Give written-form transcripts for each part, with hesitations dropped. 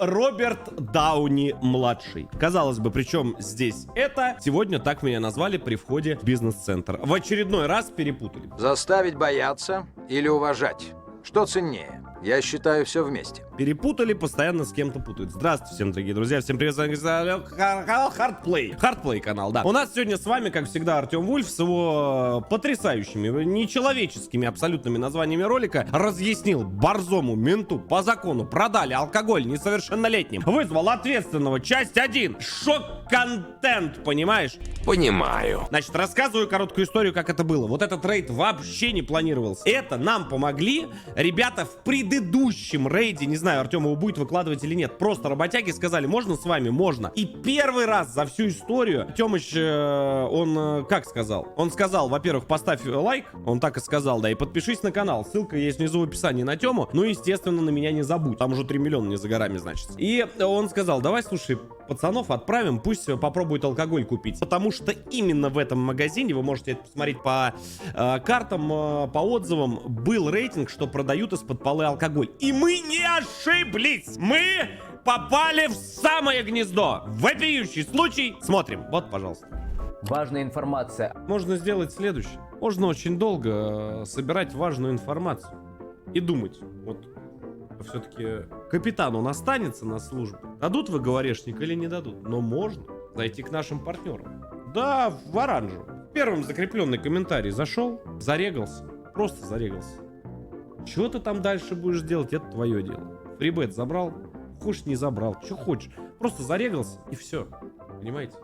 Роберт Дауни-младший. Казалось бы, причем здесь это? Сегодня так меня назвали при входе в бизнес-центр. В очередной раз перепутали. Заставить бояться или уважать? Что ценнее? Я считаю, все вместе. Перепутали, постоянно с кем-то путают. Здравствуйте всем, дорогие друзья. Всем привет, Hardplay. Hardplay канал, да. У нас сегодня с вами, как всегда, Артем Вульф с его потрясающими, нечеловеческими абсолютными названиями ролика разъяснил борзому менту по закону продали алкоголь несовершеннолетним. Вызвал ответственного. Часть 1. Шок-контент, понимаешь? Понимаю. Значит, рассказываю короткую историю, как это было. Вот этот рейд вообще не планировался. Это нам помогли ребята в предыдущем рейде. Не знаю, Артем его будет выкладывать или нет. Просто работяги сказали, можно с вами? Можно. И первый раз за всю историю Артемыч, он как сказал? Он сказал, во-первых, поставь лайк. Он так и сказал, да, и подпишись на канал. Ссылка есть внизу в описании на Тему. Ну, естественно, на меня не забудь. Там уже 3 миллиона не за горами, значит. И он сказал, давай, слушай, пацанов отправим, пусть попробуют алкоголь купить. Потому что именно в этом магазине, вы можете это посмотреть по картам, по отзывам, был рейтинг, что продают из-под полы алкоголь. И мы не ошиблись! Мы попали в самое гнездо. Вопиющий случай. Смотрим. Вот, пожалуйста. Важная информация. Можно сделать следующее. Можно очень долго собирать важную информацию и думать. Вот все-таки капитан, он останется на службе. Дадут вы ГВРшник или не дадут? Но можно зайти к нашим партнерам. Да, в оранжевом. Первым закрепленный комментарий зашел, зарегался. Просто зарегался. Чего ты там дальше будешь делать, это твое дело. Фрибет забрал, хочешь не забрал, что хочешь. Просто зарегался и все. Понимаете?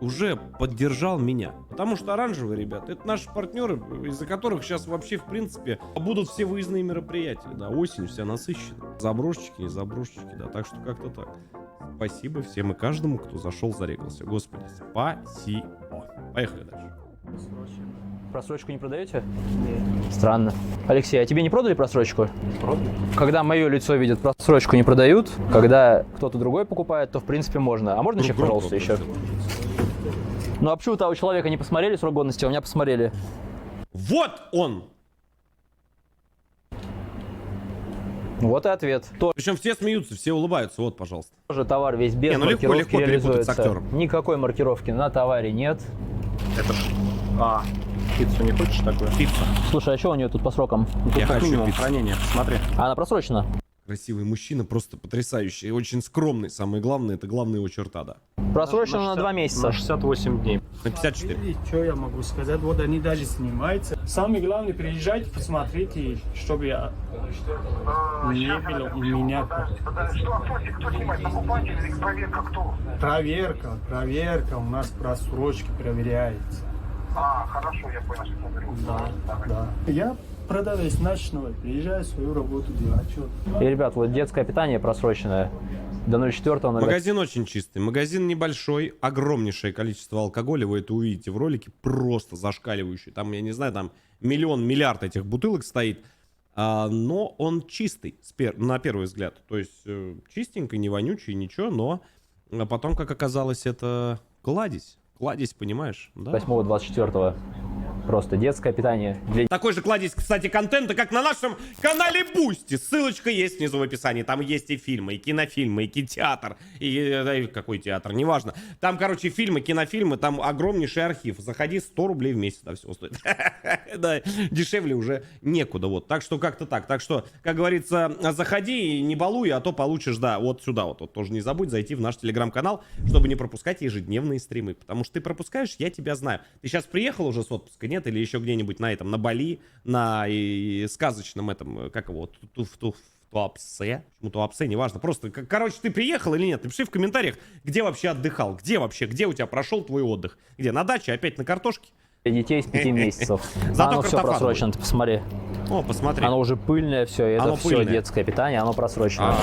Уже поддержал меня. Потому что оранжевые ребята, это наши партнеры, из-за которых сейчас вообще, в принципе, будут все выездные мероприятия. Да, осень вся насыщена. Заброшечки, не заброшечки, да. Так что как-то так. Спасибо всем и каждому, кто зашел, зарегался. Господи, спасибо. Поехали дальше. Просрочку не продаете? Нет. Странно. Алексей, а тебе не продали просрочку? Продали. Когда мое лицо видят, просрочку не продают. Когда кто-то другой покупает, то в принципе можно. А можно чек, пожалуйста, еще? Ну а почему-то у человека не посмотрели срок годности, а у меня посмотрели. Вот он! Вот и ответ. Причем все смеются, все улыбаются. Вот, пожалуйста. Тоже товар весь без маркировки легко перепутать с реализуется. актером. Никакой маркировки на товаре нет. Это ж... пиццу не хочешь такое? Пицца. Слушай, а что у нее тут по срокам? Тут Я как хочу минимум пиццу. хранение, посмотри. А она просрочена? Красивый мужчина, просто потрясающий. Очень скромный. Самое главное, это главная его черта, да. Просрочена на 2 месяца. На 68 дней. На 54. И что я могу сказать? Вот они даже снимаются. Самое главное, приезжайте, посмотрите, чтобы я не было у меня. Кто снимает? Покупатель или проверка кто? Проверка. У нас просрочки проверяется. Хорошо, я понял, что ты говоришь. Да. Я продавец ночной, приезжаю свою работу делать. И, ребят, вот детское питание просроченное. До 04-го. Магазин очень чистый. Магазин небольшой. Огромнейшее количество алкоголя. Вы это увидите в ролике. Просто зашкаливающий. Там, я не знаю, там миллиард этих бутылок стоит. Но он чистый на первый взгляд. То есть чистенький, не вонючий, ничего. Но потом, как оказалось, это кладезь. Кладезь, понимаешь? Да? 8-24. Просто детское питание. Такой же кладезь, кстати, контента, как на нашем канале Бусти. Ссылочка есть внизу в описании. Там есть и фильмы, и кинофильмы, и кинотеатр. И какой театр, неважно. Там, короче, фильмы, кинофильмы, там огромнейший архив. Заходи, 100 рублей в месяц, да, все стоит. Да, дешевле уже некуда, вот. Так что как-то так. Так что, как говорится, заходи и не балуй, а то получишь, да, вот сюда вот. Тоже не забудь зайти в наш телеграм-канал, чтобы не пропускать ежедневные стримы. Потому что ты пропускаешь, я тебя знаю. Ты сейчас приехал уже с отпуска, нет? Или еще где-нибудь на этом, на Бали, на сказочном этом, как его, Туапсе, почему Туапсе, неважно. Просто, короче, ты приехал или нет? Напиши в комментариях, где вообще отдыхал, где у тебя прошел твой отдых. Где, на даче, опять на картошке? Для детей с 5 месяцев. Зато оно все просрочено, ты посмотри. О, посмотри. Оно уже пыльное все, это Оно все пыльное. детское питание, оно просрочено.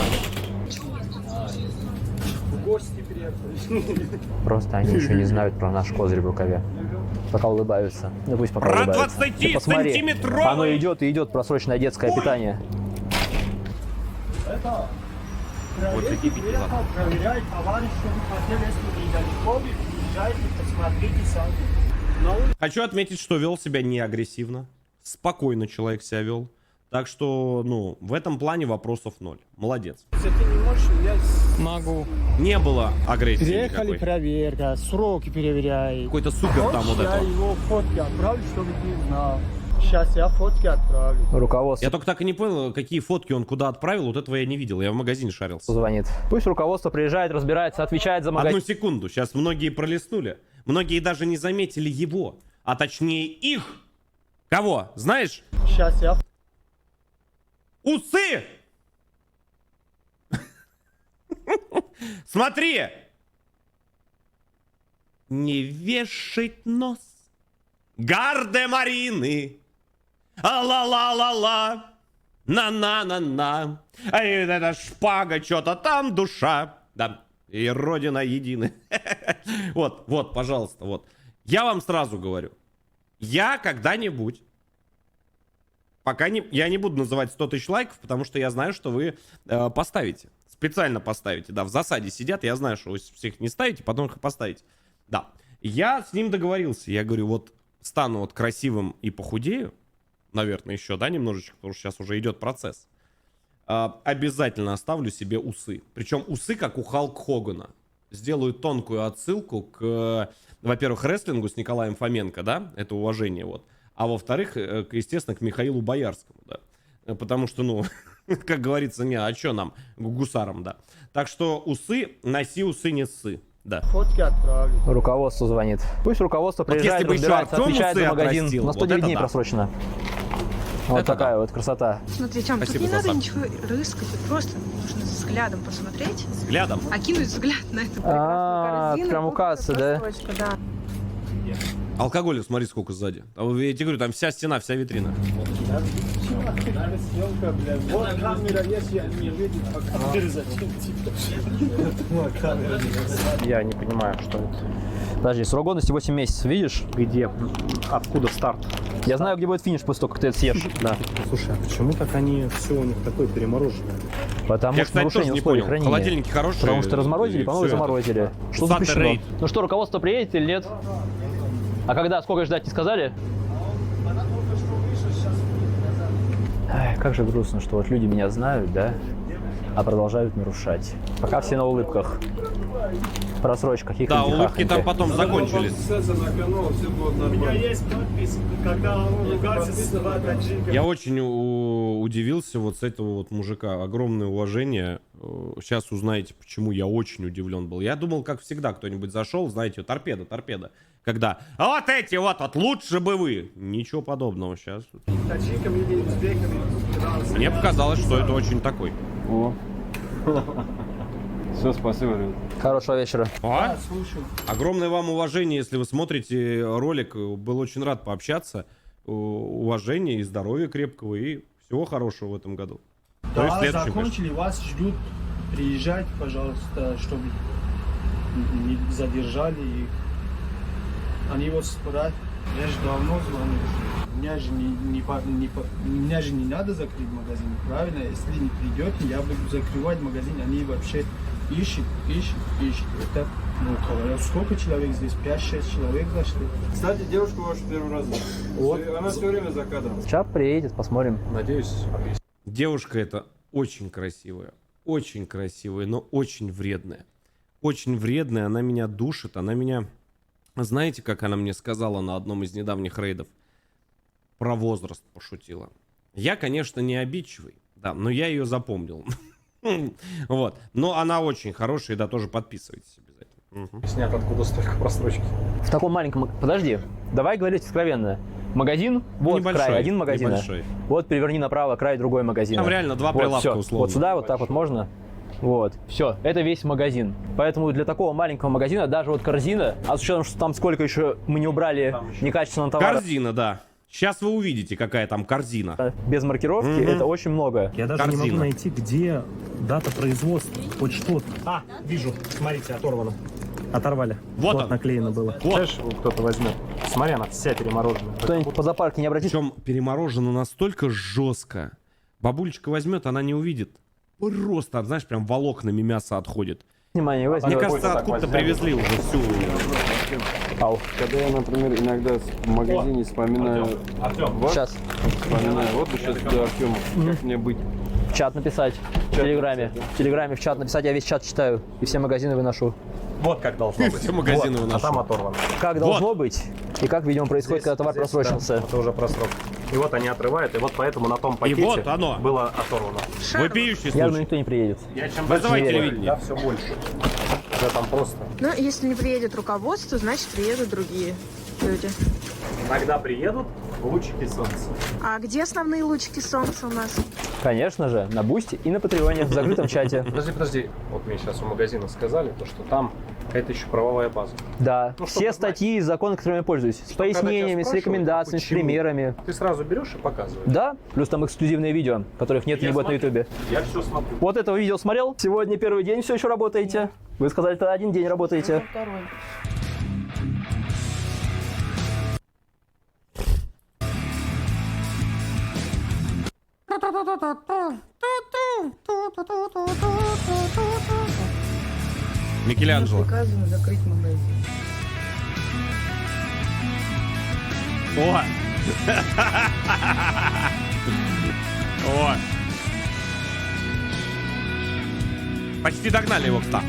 В гости приехали. Просто они еще не знают про наш козырь в рукаве. Пока улыбаются. Ну пусть пока Про улыбаются. 20 посмотри, сантиметровый! оно идет и идет просроченное детское питание. Это Вот такие пики, ладно. проверяй товары, что вы хотели, если недалеко, вы приезжайте, посмотрите сами. Хочу отметить, что вел себя не агрессивно. Спокойно человек себя вел. Так что, ну, в этом плане вопросов ноль. Молодец. Если ты не можешь, я Могу. Не было агрессии приехали, никакой. проверка, сроки проверяй. Какой-то супер там вот я это. его фотки отправлю, чтобы ты знал. Сейчас я фотки отправлю. Руководство Я только так и не понял, какие фотки он куда отправил, вот этого я не видел, я в магазине шарился. звонит. Пусть руководство приезжает, разбирается, отвечает за магазин. Одну секунду, сейчас многие пролистнули. Многие даже не заметили его, а точнее их. Кого? Знаешь? Сейчас я Усы! Смотри! Не вешать нос. Гардемарины. А-ла-ла-ла-ла. На-на-на-на. А эта шпага, что-то там душа. Да, и родина едины. Вот, вот, пожалуйста, вот. Я вам сразу говорю. Я когда-нибудь... Пока не, я не буду называть 100 тысяч лайков, потому что я знаю, что вы поставите. Специально поставите, да, в засаде сидят, я знаю, что вы всех не ставите, потом их поставите. Да, я с ним договорился, я говорю, вот стану вот красивым и похудею, наверное, еще, да, немножечко, потому что сейчас уже идет процесс. Обязательно оставлю себе усы, причем усы, как у Халк Хогана. Сделаю тонкую отсылку к, во-первых, рестлингу с Николаем Фоменко, да, это уважение, вот. А во-вторых, естественно, к Михаилу Боярскому, да. Потому что, ну, как говорится, не, а что нам, гусарам, да. Так что усы, носи усы, не ссы, да. фотки отправлю. Руководство звонит. Пусть руководство Вот приезжает, если бы еще разбирается, Артем отвечает усы за магазин. отрастил, На вот 109 это дней да. просрочено. Вот Это такая да. вот красота. Смотри, Тём, тут Спасибо не за надо сам. ничего рыскать, вот просто нужно взглядом посмотреть, Взглядом. окинуть взгляд на эту прекрасную А, корзину. прям у вот кассы, эта да? просрочка, да. Алкоголя, смотри, сколько сзади. А я тебе говорю, там вся стена, вся витрина. Съемка, блядь. Вот камера есть, я не видел, а камера зачем тебе? Я не понимаю, что это. Подожди, срок годности 8 месяцев, видишь? Где? Откуда старт? Я знаю, где будет финиш после того, как ты это съешь. Да. Слушай, а почему так они все у них такое перемороженное? Потому Я, что кстати, тоже нарушение не условий понял. хранения. Холодильники хорошие. Потому что разморозили, и по-моему, всё это. заморозили. Что Усатый запрещено? рейд. Ну что, руководство приедет или нет? А когда, сколько ждать, не сказали? Ай, как же грустно, что вот люди меня знают, да, а продолжают нарушать. Пока все на улыбках. Просрочка, хихоньки, Да, улыбки там хахоньки. потом закончились. У меня есть подпись, когда он ругался с таджиком. Я очень удивился вот с этого вот мужика. Огромное уважение. Сейчас узнаете, почему я очень удивлен был. Я думал, как всегда, кто-нибудь зашел, знаете, торпеда. Когда, а вот эти вот лучше бы вы. Ничего подобного сейчас. Таджиком или узбеком. Мне показалось, что это очень такой. Все, спасибо, ребят. Хорошего вечера. А? Слушай, Огромное вам уважение, если вы смотрите ролик. Был очень рад пообщаться. Уважения и здоровья крепкого. И всего хорошего в этом году. То есть в да, следующем, конечно. закончили, вас ждут. Приезжайте, пожалуйста, чтобы не задержали их. Они его спрашивают. Я же давно звоню. Меня же не надо закрыть магазин, правильно? Если не придет, я буду закрывать магазин. Они вообще ищут. Это, ну, говорят, сколько человек здесь? 5-6 человек зашли. Кстати, девушку вашу первый раз. Вот. Она все время за кадром. Сейчас приедет, посмотрим. Надеюсь. Девушка эта очень красивая, но очень вредная. Очень вредная, она меня душит, она меня... Знаете, как она мне сказала на одном из недавних рейдов? Про возраст пошутила. Я, конечно, не обидчивый, да, но я ее запомнил. Вот. Но она очень хорошая, да, тоже подписывайтесь обязательно. Снят откуда столько просрочки. В таком маленьком... Подожди, давай говорить откровенно. Магазин, вот Небольшой, край, один магазин. небольшой. Вот переверни направо, край другой магазин. Там реально два Вот, прилавка всё. условно. Вот сюда вот так вот можно. Вот, все, это весь магазин. Поэтому для такого маленького магазина даже вот корзина, а с учетом, что там сколько еще мы не убрали некачественного товара Корзина, да. Сейчас вы увидите, какая там корзина. без маркировки, это очень много. Я даже не Корзина. могу найти, где дата производства. Хоть что-то. А, вижу. Смотрите, оторвано. Оторвали. Вот он. наклеено было. Вот. Знаешь, кто-то возьмет. Смотри, она вся перемороженная. Кто-нибудь по зоопарке не обратит? Причем переморожено настолько жестко. Бабулечка возьмет, она не увидит. Просто, знаешь, прям волокнами мясо отходит. Внимание, Мне возьми. кажется, откуда-то привезли уже всю. Ау. Когда я, например, иногда в магазине вспоминаю вас, Сейчас. вспоминаю, вот бы сейчас до Артема, как мне быть. В чат написать. В Телеграме. В Телеграме в чат написать, я весь чат читаю. И все магазины выношу. Вот как должно быть. Все магазины Вот, выношу. а там оторвано. Как должно быть и как, видимо, происходит, когда товар Здесь, просрочился. да, это уже просрок. И вот они отрывают, и вот поэтому на том пакете вот оно. было оторвано. Вопиющий Явно случай. никто не приедет. Я чем Вызывай дальше телевидение. да, все больше. Уже там просто. Ну, если не приедет руководство, значит приедут другие люди. Иногда приедут лучики солнца. А где основные лучики солнца у нас? Конечно же, на Бусти и на Патреоне, в закрытом чате. Подожди. Вот мне сейчас у магазина сказали, то, что там какая-то еще правовая база. Да, Ну, все чтобы статьи и законы, которыми я пользуюсь. С когда тебя пояснениями, с спрашивают, рекомендациями, с почему? примерами. Ты сразу берешь и показываешь. Да, плюс там эксклюзивные видео, которых нет и не будет на ютубе. Я все смотрю. Вот этого видео смотрел. Сегодня первый день все еще работаете. Вы сказали, что один день работаете. Микеланджело. Приказано закрыть магазин. О! О! Почти догнали его, кстати.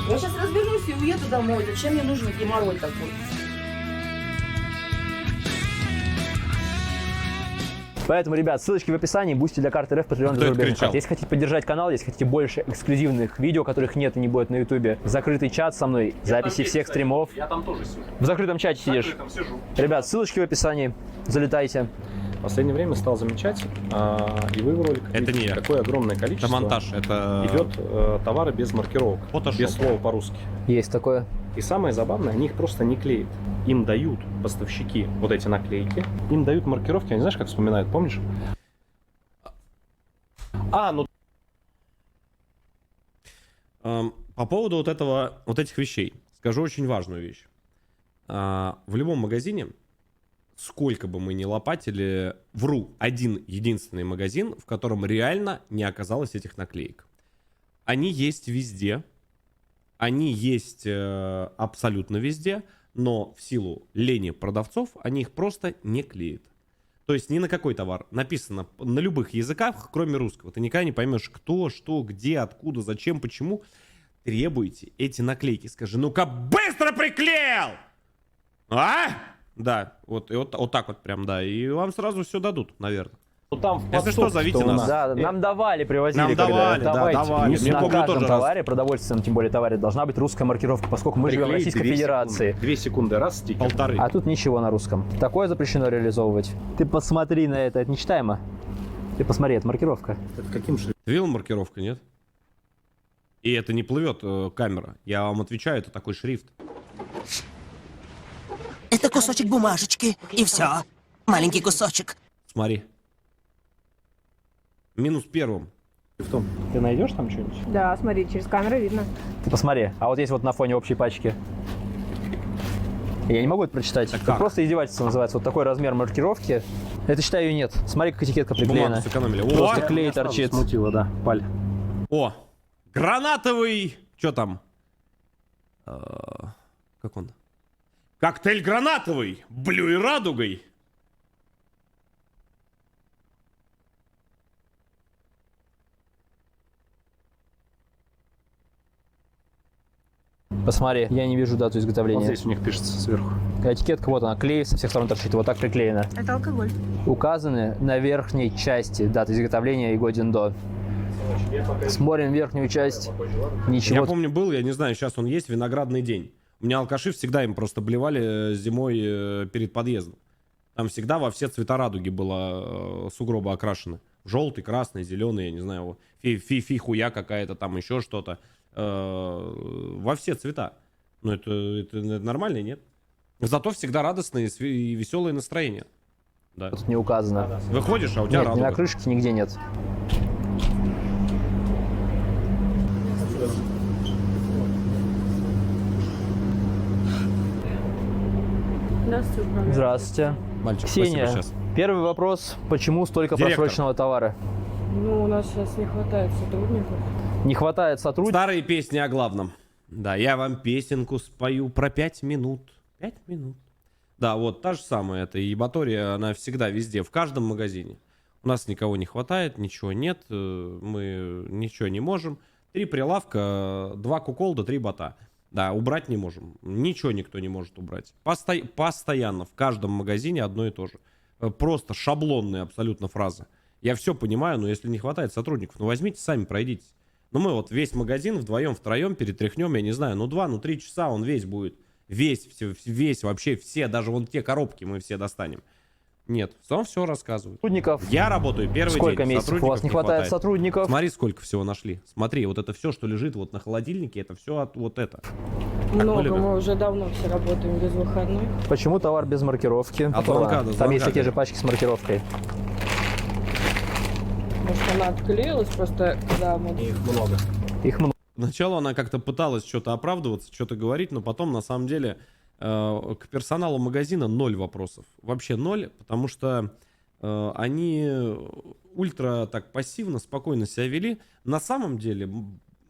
Я сейчас развернусь и уеду домой. Зачем мне нужен геморрой такой? Поэтому, ребят, ссылочки в описании, бусти для карты РФ, Patreon, Кто это зарубежных кричал? карт. Если хотите поддержать канал, если хотите больше эксклюзивных видео, которых нет и не будет на ютубе, закрытый чат со мной, записи всех стримов. Я там тоже сижу. В закрытом чате сидишь. Там сижу. Ребят, ссылочки в описании, залетайте. В последнее время стал замечать, и вы в роликах Это видите, не я. какое огромное Это количество монтаж, это... идет товары без маркировок, Фотошоп. без слова по-русски. Есть такое. И самое забавное, они их просто не клеят. Им дают поставщики вот эти наклейки, им дают маркировки, они знаешь, как вспоминают, помнишь? Ну По поводу вот этих вещей скажу очень важную вещь. В любом магазине, сколько бы мы ни лопатили, вру, один единственный магазин, в котором реально не оказалось этих наклеек. Они есть везде, они есть абсолютно везде, но в силу лени продавцов они их просто не клеят. То есть ни на какой товар написано на любых языках, кроме русского. Ты никогда не поймешь, кто, что, где, откуда, зачем, почему. Требуете эти наклейки. Скажи, ну-ка быстро приклеил! А? Да, вот, и вот так вот прям, да. И вам сразу все дадут, наверное. там в Если что, зовите подсобке-то у нас. Да, нам давали, привозили. Нам когда. давали, да, Давайте. давали. На Я помню, каждом тоже раз. товаре, продовольственном, тем более товаре, должна быть русская маркировка, поскольку мы живем в Приклеить Российской 2 Федерации. секунды. 2 секунды, раз, стикер. Полторы. А тут ничего на русском. Такое запрещено реализовывать. Ты посмотри на это нечитаемо. Ты посмотри, это маркировка. Это каким же? Ты видел маркировка, нет? И это не плывет камера. Я вам отвечаю, это такой шрифт. Это кусочек бумажечки, и все. Маленький кусочек. Смотри. Минус первым. В том, ты найдешь там что-нибудь? Да, смотри, через камеру видно. Ты посмотри. А вот есть вот на фоне общей пачки. Я не могу это прочитать. Так Это как? просто издевательство называется. Вот такой размер маркировки. Это, считаю, ее нет. Смотри, как этикетка Бумагу приклеена. сэкономили. Просто О! клей торчит. Смутило, да, паль. О! Гранатовый... Что там? Как он? Коктейль гранатовый! Блю и радугой! Посмотри, я не вижу дату изготовления. Вот здесь у них пишется сверху. Этикетка, вот она, клей со всех сторон торчит, вот так приклеена. Это алкоголь. Указаны на верхней части даты изготовления и годен до. Смотрим верхнюю часть. Ничего. Я помню, был, я не знаю, сейчас он есть, виноградный день. У меня алкаши всегда им просто блевали зимой перед подъездом. Там всегда во все цвета радуги было сугробы окрашены. Желтый, красный, зеленый, я не знаю, фи-хуя какая-то, там еще что-то. Во все цвета. Ну, это нормально, нет? Зато всегда радостное и веселое настроение. Да. Тут не указано. Выходишь, а у тебя Нет, ни радуга. на крышке нигде нет. Здравствуйте. Мальчик, Ксения. спасибо сейчас. Первый вопрос. Почему столько Директор. просроченного товара? Ну, у нас сейчас не хватает сотрудников. Не хватает сотрудников. Старые песни о главном. Да, я вам песенку спою про 5 минут. 5 минут. Да, вот та же самая эта ебатория, она всегда везде, в каждом магазине. У нас никого не хватает, ничего нет, мы ничего не можем. 3 прилавка, 2 куколда, 3 бота. Да, убрать не можем. Ничего никто не может убрать. Постоянно, в каждом магазине одно и то же. Просто шаблонные абсолютно фразы. Я все понимаю, но если не хватает сотрудников, ну возьмите сами, пройдитесь. Ну мы вот весь магазин вдвоем, втроем перетряхнем, я не знаю, ну 2-3 часа он весь будет. Весь, вообще все, даже вон те коробки мы все достанем. Нет, он все рассказывает. Сотрудников. Я работаю первый Сколько день. месяцев у вас не хватает сотрудников? Смотри, сколько всего нашли. Смотри, вот это все, что лежит вот на холодильнике, это все от вот это. Много, любим. мы уже давно все работаем без выходных. Почему товар без маркировки? От звонка до Там звонка, есть такие да. же пачки с маркировкой. Может, она отклеилась, просто когда мы... Их много. Их много. Сначала она как-то пыталась что-то оправдываться, что-то говорить, но потом, на самом деле, к персоналу магазина 0 вопросов. Вообще 0, потому что они ультра так пассивно, спокойно себя вели. На самом деле,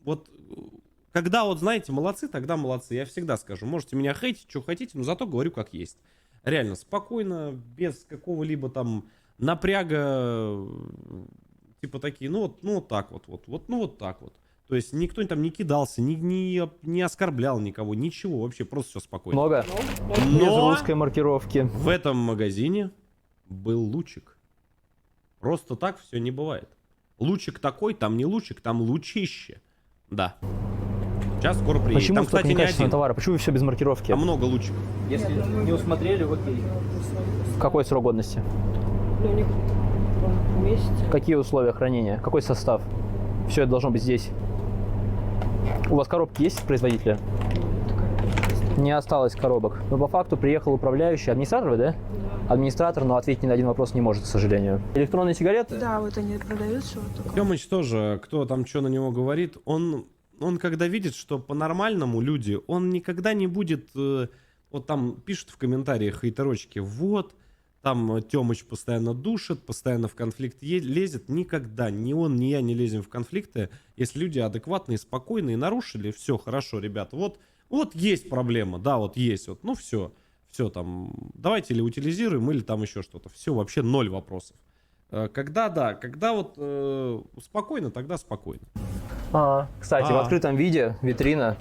вот когда вот, знаете, молодцы, тогда молодцы. Я всегда скажу, можете меня хейтить, что хотите, но зато говорю как есть. Реально, спокойно, без какого-либо там напряга, типа такие, ну вот так вот, ну вот так вот. То есть никто там не кидался, не оскорблял никого, ничего, вообще просто все спокойно. Много. Но Без русской маркировки. в этом магазине был лучик. Просто так все не бывает. Лучик такой, там не лучик, там лучище. Да. Сейчас скоро приедет. Почему Там, столько кстати, не некачественного один. товара? Почему все без маркировки? Там много лучиков. Если не усмотрели, окей. Какой срок годности? Ну, у них месяц. Какие условия хранения? Какой состав? Все это должно быть здесь. У вас коробки есть от производителя? Не осталось коробок. Но по факту приехал управляющий. Администратор вы, да? Да. Администратор, но ответить ни на один вопрос не может, к сожалению. Электронные сигареты? Да, вот они продаются вот такое. Тёмыч тоже, кто там что на него говорит, он когда видит, что по-нормальному люди, он никогда не будет, вот там пишут в комментариях хейтерочки, вот, там Тёмыч постоянно душит, постоянно в конфликт лезет. Никогда ни он, ни я не лезем в конфликты, если люди адекватные, спокойные, нарушили, все хорошо, ребята, вот есть проблема, да, вот есть, вот, ну все там, давайте или утилизируем, или там еще что-то, все, вообще 0 вопросов. Когда вот спокойно, тогда спокойно. Кстати, в открытом виде витрина.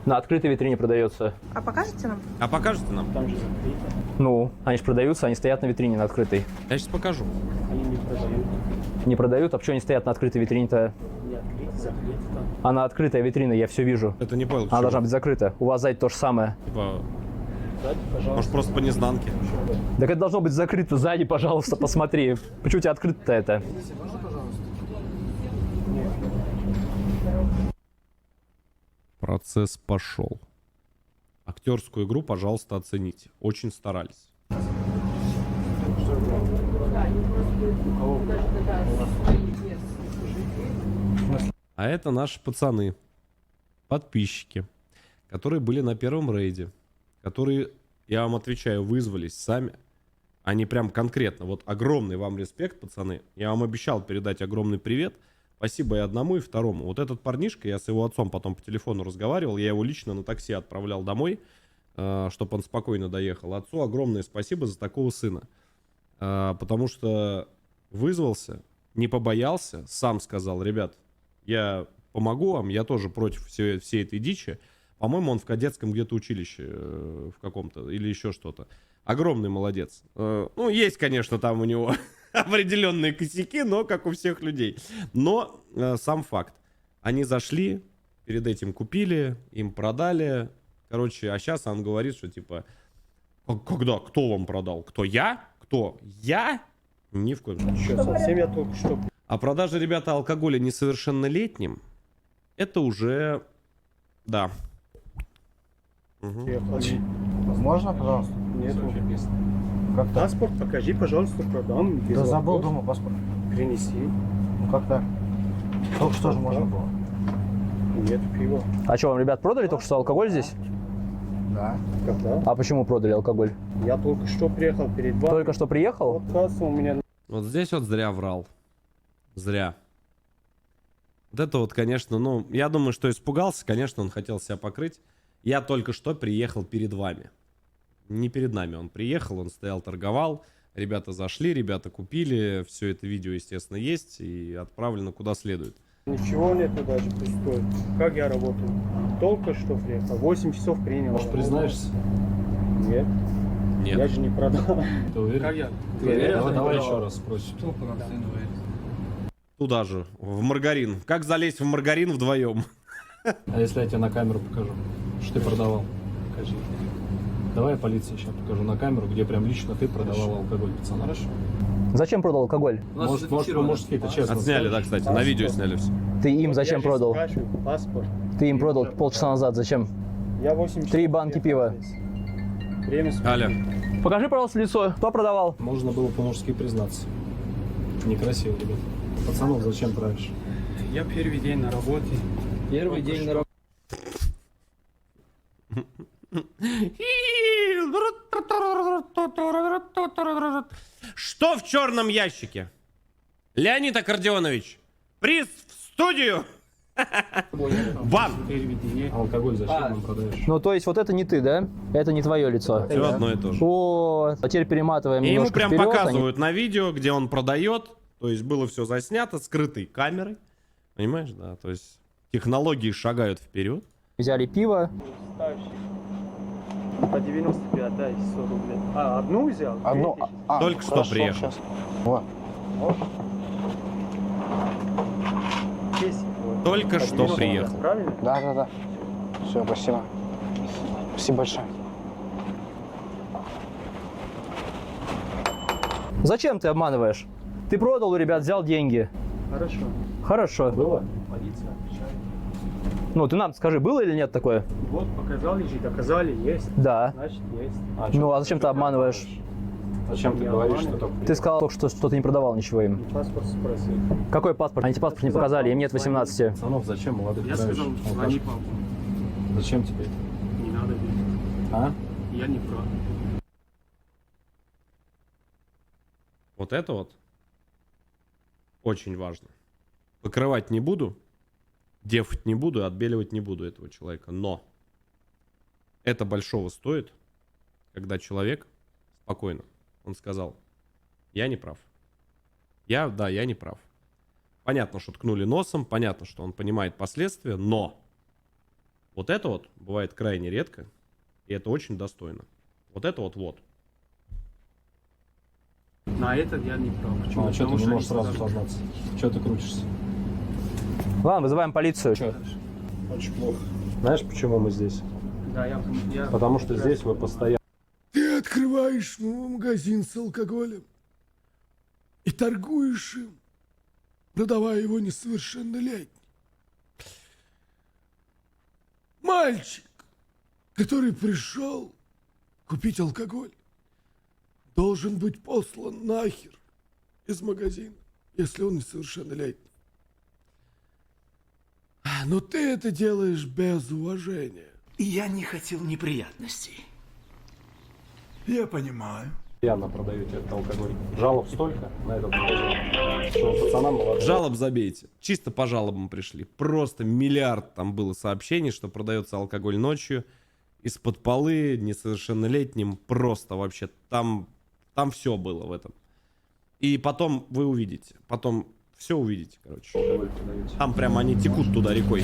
На открытой витрине продается. А покажете нам? А покажете нам? Там же закрыто. Ну, они же продаются, они стоят на витрине на открытой. Я сейчас покажу. Они не продают. Не продают, а почему они стоят на открытой витрине-то? Не открыты, закрыты там. Она открытая витрина, я все вижу. Это не понял, Она почему. должна быть закрыта. У вас сзади то же самое. Типа, Сзади, пожалуйста. может, просто по незнанке. Так это должно быть закрыто сзади, пожалуйста, посмотри. Почему у тебя открыто-то это? Процесс пошел. Актерскую игру, пожалуйста, оцените. Очень старались. А это наши пацаны, подписчики, которые были на первом рейде, которые, я вам отвечаю, вызвались сами. Они прям конкретно, вот огромный вам респект, пацаны. Я вам обещал передать огромный привет. Спасибо и одному, и второму. Вот этот парнишка, я с его отцом потом по телефону разговаривал, я его лично на такси отправлял домой, чтобы он спокойно доехал. Отцу огромное спасибо за такого сына. Потому что вызвался, не побоялся, сам сказал: ребят, я помогу вам, я тоже против всей этой дичи. По-моему, он в кадетском где-то училище в каком-то или еще что-то. Огромный молодец. Ну, есть, конечно, там у него определенные косяки, но как у всех людей. Но сам факт. Они зашли, перед этим купили, им продали. Короче, а сейчас он говорит, что типа, когда? Кто вам продал? Кто? Я? Кто? Я? Ни в коем случае. Что, совсем я только что... А продажа, ребята, алкоголя несовершеннолетним, это уже, да. Угу. Можно, пожалуйста? Нет, Как так? паспорт покажи, пожалуйста, продам. Без Да забыл вопросов. дома паспорт. Принеси. Ну как так? Только что же можно было. Нет пива. А что, вам, ребят, продали только что алкоголь здесь? Да. Когда? А почему продали алкоголь? Я только что приехал перед вами. Только что приехал? Вот касса у меня. Вот здесь вот зря врал. Зря. Вот это вот, конечно, ну, я думаю, что испугался. Конечно, он хотел себя покрыть. Я только что приехал перед вами. Не перед нами он приехал, он стоял, торговал. Ребята зашли, ребята купили. Все это видео, естественно, есть. И отправлено куда следует. Ничего нету даже пустой. Как я работаю? Только что приехал. 8 часов принял. Может, признаешься? Нет. Нет. Я же не продал. Ты уверен? Как я? Давай еще раз спросим. Туда же, в маргарин. Как залезть в маргарин вдвоем? А если я тебе на камеру покажу, что ты продавал? Покажи. Давай я полиции сейчас покажу на камеру, где прям лично ты продавал алкоголь, пацан. Хорошо? Зачем продал алкоголь? Может, по-мужски, это честно. Отсняли, да, кстати, на видео сняли все. Ты им зачем Я же продал? спрашиваю, паспорт. Ты им продал полчаса назад. Зачем? Я 8 часов 3 банки приехал пива. здесь. Время Аля, Покажи, пожалуйста, лицо. Кто продавал? Можно было по-мужски признаться. Некрасиво, ребят. Пацанов зачем травишь? Я первый день на работе. Первый день на работе. Что в черном ящике? Леонид Аккордеонович, приз в студию! Бан! Первый день. Алкоголь зачем нам продаешь? Ну, то есть вот это не ты, да? Это не твое лицо. Все одно и то же. О, а теперь перематываем И ему немножко прям вперед. показывают на видео, где он продает. То есть было все заснято, скрытой камерой. Понимаешь, да? То есть технологии шагают вперед. Взяли пиво. По 95 отдай 100 рублей. А, одну взял? Одну. Только что приехал. Вот. Только что приехал. Правильно? Да. Все, спасибо. Спасибо большое. Зачем ты обманываешь? Ты продал у ребят, взял деньги. Хорошо. Хорошо. Было? Полиция отвечает. Ну, ты нам скажи, было или нет такое? Вот, показали же, доказали, есть. Да. Значит, есть. Ну, а зачем ты обманываешь? Зачем ты Я говоришь, что обманываю. только Ты сказал только что ты не продавал ничего им. Паспорт спросил. Какой паспорт? Они тебе паспорт не показали, им нет 18. Пацанов зачем молодых Я травишь? сказал, Алкаш. звони папу. Зачем тебе это? Не надо видеть. А? Я не прав. Вот это вот очень важно. Покрывать не буду, дефать не буду, отбеливать не буду этого человека. Но это большого стоит, когда человек спокойно, он сказал, я не прав. Я не прав. Понятно, что ткнули носом, понятно, что он понимает последствия, но вот это вот бывает крайне редко, и это очень достойно. Вот это вот. На этот я не прав. Почему? А что ты Потому не что можешь они сразу сказали. сознаться? Что ты крутишься? Ладно, вызываем полицию. Че? Очень плохо. Знаешь, почему мы здесь? Да, я... Потому что здесь вы постоянно... Ты открываешь магазин с алкоголем и торгуешь им, продавая его несовершеннолетним. Мальчик, который пришел купить алкоголь, должен быть послан нахер из магазина, если он несовершеннолетний. Но ты это делаешь без уважения. Я не хотел неприятностей. Я понимаю. Постоянно продаете этот алкоголь. Жалоб столько на этот магазин, что пацанам молодцы. Жалоб забейте. Чисто по жалобам пришли. Просто миллиард там было сообщений, что продается алкоголь ночью. Из-под полы, несовершеннолетним. Просто вообще. Там все было в этом. И потом вы увидите. Потом все увидите, короче. Алкоголь продаете. Там прямо они текут туда рекой.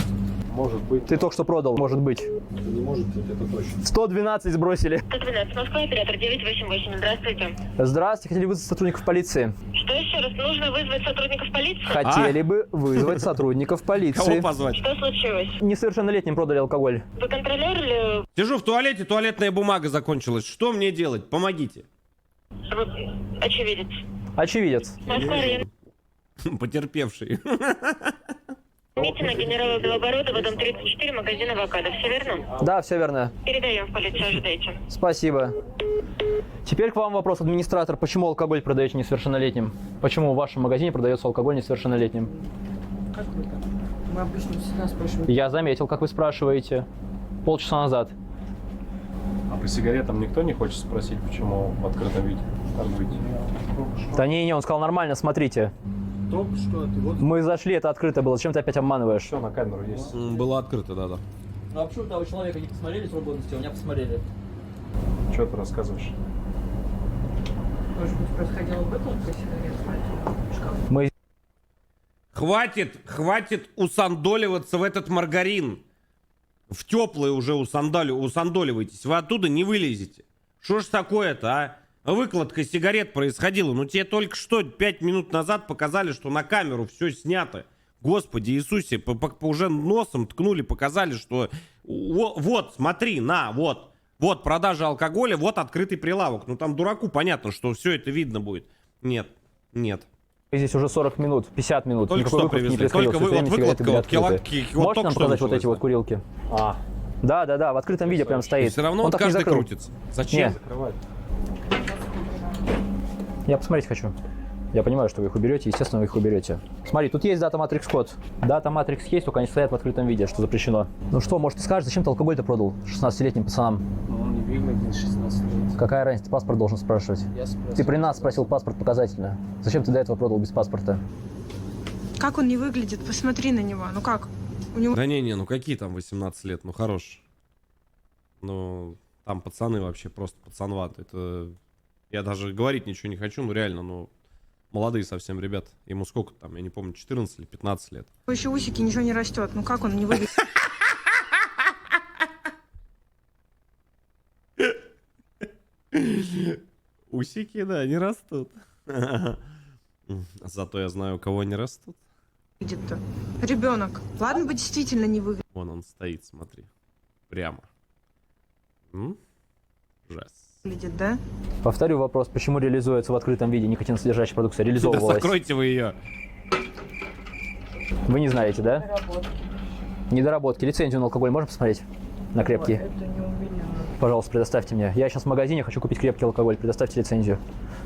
Может быть, Ты только что продал, может быть. не может быть, это точно. 112 сбросили. 112, Москва, оператор 988. Здравствуйте. Здравствуйте, хотели вызвать сотрудников полиции. Что еще раз? Нужно вызвать сотрудников полиции? Хотели бы вызвать сотрудников Кого полиции. позвать? Что случилось? Несовершеннолетним продали алкоголь. Вы контролер или Сижу в туалете, туалетная бумага закончилась. Что мне делать? Помогите. вы очевидец? Очевидец. Москва, район Потерпевший. Митина, генерала Белобородова, дом 34, магазин «Авокадо». Все верно? Да, все верно. Передаем в полицию, ожидайте. Спасибо. Теперь к вам вопрос, администратор. Почему алкоголь продаете несовершеннолетним? Почему в вашем магазине продается алкоголь несовершеннолетним? Как вы так? Мы обычно всегда спрашиваем. Я заметил, как вы спрашиваете. Полчаса назад. А по сигаретам никто не хочет спросить, почему в открытом виде торгуете? Да не, он сказал нормально, смотрите. Только что ты вот. Мы зашли, это открыто было. Зачем ты опять обманываешь? Все на камеру есть. Было открыто, да-да. Ну а почему того человека не посмотрели срок годности, а у меня посмотрели? Что ты рассказываешь? Может быть, происходила выкладка сигарет в шкаф? Мы Хватит усандоливаться в этот маргарин. В теплый уже усандоливаетесь. Вы оттуда не вылезете. Что ж такое-то, а? Выкладка сигарет происходила. Ну тебе только что 5 минут назад показали, что на камеру все снято. Господи Иисусе, уже носом ткнули, показали, что вот, смотри, вот продажа алкоголя, вот открытый прилавок. Ну там дураку понятно, что все это видно будет. Нет. здесь уже 40 минут, 50 минут. Только Никакой что выкладки не привезли. происходило, Только всё время выкладка, сигареты были вот открыты. вот Можете только нам что показать вот началось, эти вот да. курилки? Да, в открытом виде прям И стоит. все равно он так не каждый закрыл. крутится. Зачем? Не. Закрывай. Я посмотреть хочу. Я понимаю, что вы их уберете, естественно, вы их уберете. Смотри, тут есть дата Matrix код. Дата Matrix есть, только они стоят в открытом виде, что запрещено. Ну что, может, ты скажешь, зачем ты алкоголь-то продал 16-летним пацанам? Он не выглядит 16 лет. Какая разница, паспорт должен спрашивать? Я спросил. Ты при нас спросил паспорт показательно. Зачем ты до этого продал без паспорта? Как он не выглядит? Посмотри на него. Ну как? У него... Да не, ну какие там 18 лет, ну хорош. Ну, там пацаны вообще просто пацанваты. Это... Я даже говорить ничего не хочу, ну реально, ну... Молодые совсем ребят. Ему сколько там, я не помню, 14 или 15 лет. Еще усики, ничего не растет. Ну как он не выглядит? Усики, да, не растут. Зато я знаю, у кого они растут. Выглядит-то? Ребенок. Ладно бы действительно не выглядит. Вон он стоит, смотри. Прямо. Ужас. Да? Повторю вопрос, почему реализуется в открытом виде никотиносодержащая продукция? Да Реализовывалась. закройте вы ее. Вы не знаете, да? Недоработки. Лицензию на алкоголь можно посмотреть? На крепкий? Это не у меня. Пожалуйста, предоставьте мне. Я сейчас в магазине, хочу купить крепкий алкоголь. Предоставьте лицензию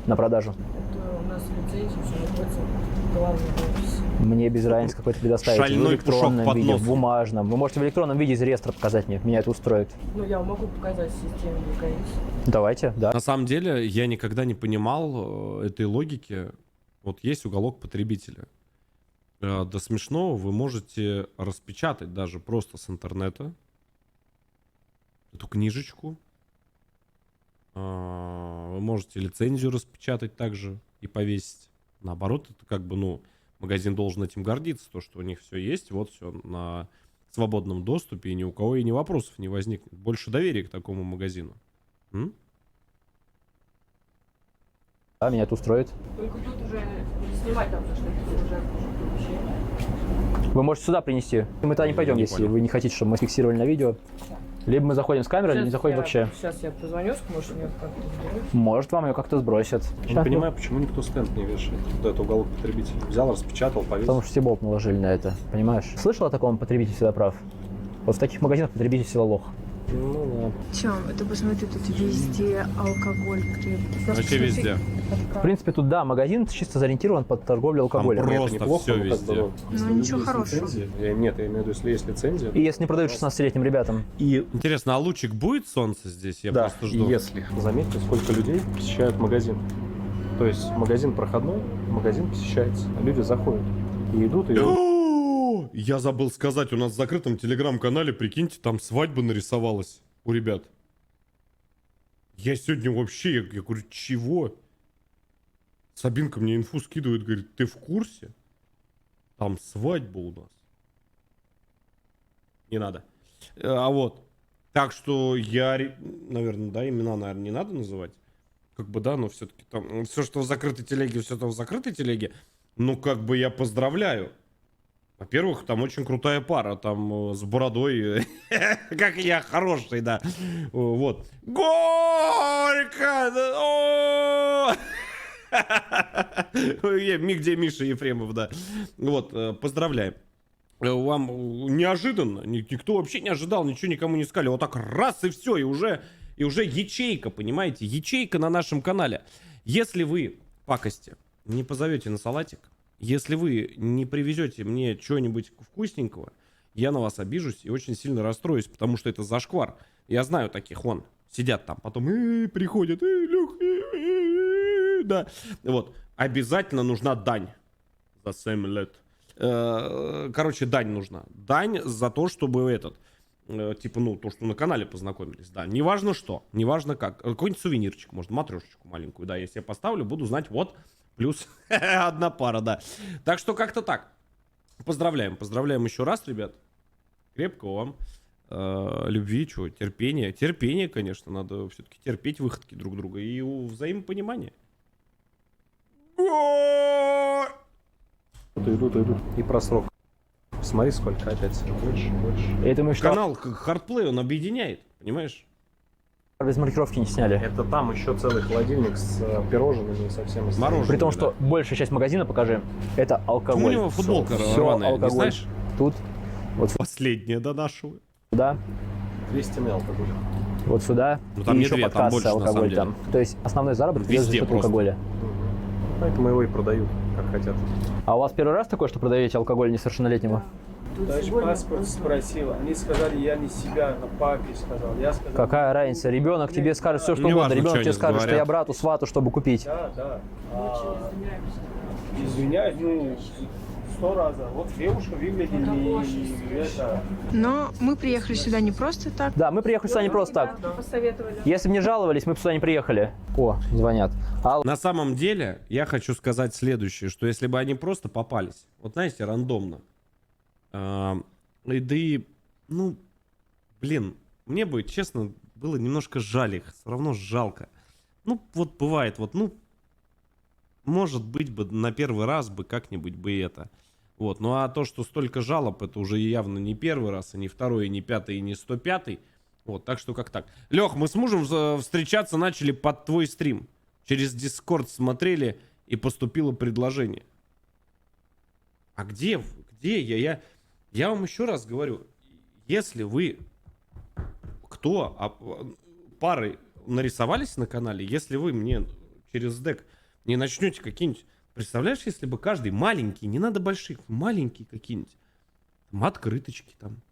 на продажу. Это у нас лицензия, все находится в главном офисе. Мне без разницы какой-то предоставить. Шальной в пушок электронном под виде, нос. в бумажном. Вы можете в электронном виде из реестра показать мне. Меня это устроит. Ну, я могу показать систему ВКС. Давайте, да. На самом деле, я никогда не понимал этой логики. Вот есть уголок потребителя. До смешного вы можете распечатать даже просто с интернета эту книжечку. Вы можете лицензию распечатать также и повесить. Наоборот, это как бы, ну, магазин должен этим гордиться, то, что у них все есть, вот все на свободном доступе, и ни у кого и ни вопросов не возникнет. Больше доверия к такому магазину. Да, меня это устроит. Только тут уже снимать там что-то уже вообще. Вы можете сюда принести. Мы туда не пойдем, не если понял. вы не хотите, чтобы мы фиксировали на видео. Либо мы заходим с камерой, либо не заходим вообще. Сейчас я позвоню, может, мне как-то сделать. Может, вам ее как-то сбросят. Я не понимаю, почему никто стенд не вешает. Вот это уголок потребителя. Взял, распечатал, повесил. Потому что Стеболт наложили на это, понимаешь? Слышал о таком потребитель всегда прав? Вот в таких магазинах потребитель всегда лох. Ну Тём, это посмотри, тут везде алкоголь крепкий. Вообще везде. В принципе, тут, да, магазин чисто зарионтирован под торговлю алкоголем. Там да. просто Неплохо, всё но как бы, везде. ну, если Ну, у ничего людей есть хорошего. лицензия, нет, я имею в виду, если есть лицензия. И если не продают 16-летним ребятам. И Интересно, а лучик будет солнце здесь? Я да, просто и жду. если. Заметьте, сколько людей посещают магазин. То есть магазин проходной, магазин посещается, а люди заходят и идут, и идут. Я забыл сказать, у нас в закрытом телеграм-канале, прикиньте, там свадьба нарисовалась у ребят. Я сегодня вообще, я говорю, чего? Сабинка мне инфу скидывает, говорит, ты в курсе? Там свадьба у нас. Не надо. А вот. Так что я, наверное, да, имена, наверное, не надо называть. Как бы, да, но все-таки там, все, что в закрытой телеге, все это в закрытой телеге. Ну, как бы я поздравляю. Во-первых, там очень крутая пара, там с бородой, как я, хороший, да. Вот. Горько! Где Миша Ефремов, да. Вот, поздравляем. Вам неожиданно, никто вообще не ожидал, ничего никому не сказали. Вот так раз и все, и уже ячейка, понимаете, ячейка на нашем канале. Если вы, пакости, не позовете на салатик, если вы не привезете мне чего-нибудь вкусненького, я на вас обижусь и очень сильно расстроюсь, потому что это зашквар. Я знаю таких, вон, Сидят там, потом приходят, Лех, да. Вот. Обязательно нужна дань за 7 лет. Короче, дань нужна. Дань за то, чтобы типа, ну, то, что на канале познакомились, да. Неважно что, неважно как. Какой-нибудь сувенирчик, может, матрешечку маленькую, да, если я поставлю, буду знать, вот, плюс одна пара, да. Так что как-то так. Поздравляем, поздравляем еще раз, ребят. Крепкого вам любви, чего, терпения. Терпение, конечно, надо все-таки терпеть выходки друг друга и взаимопонимания. Идут. И просрок. Смотри, сколько опять. Больше. Это мы что, Канал Hardplay, он объединяет, понимаешь? без маркировки не сняли? Это там еще целый холодильник с пирожными и со всем остальным. Мороженое. При том, что большая часть магазина, покажи, это алкоголь. Почему у него футболка Всё рваная, не алкоголь. знаешь? Тут, вот Последняя донашиваю. сюда, 200 мл алкоголь. вот сюда. Ну, там и не еще две, под там кассой больше, на алкоголь самом деле. там. То есть основной заработок идет за Везде счет просто. алкоголя. Поэтому его и продают, как хотят. А у вас первый раз такое, что продаете алкоголь несовершеннолетнему? Даже паспорт спросил. Они сказали, я не себя, на папе сказал. Я сказал, Какая разница? Ребенок тебе скажет все, что Не угодно. важно, Ребенок что тебе они скажет, что говорят. я брату, свату, чтобы купить. да. Извиняюсь, ну, 100 раз. Вот девушка выглядит не это. Но мы приехали сюда не просто так. Да, мы приехали сюда не просто так. Посоветовали. Если бы не жаловались, мы бы сюда не приехали. О, звонят. Алло. На самом деле, я хочу сказать следующее, что если бы они просто попались, вот знаете, рандомно, да и, ну, блин, мне бы, честно, было немножко жаль их, все равно жалко. Ну, вот бывает, вот, ну, может быть бы на первый раз бы как-нибудь бы это. Вот, ну а то, что столько жалоб, это уже явно не первый раз, и не второй, и не пятый, и не 105-й. Вот, так что как так. Лех, мы с мужем встречаться начали под твой стрим. Через Discord смотрели, и поступило предложение. А где я вам еще раз говорю, если вы пары нарисовались на канале, если вы мне через дек не начнете какие-нибудь... Представляешь, если бы каждый маленький, не надо больших, маленькие какие-нибудь, там, открыточки там,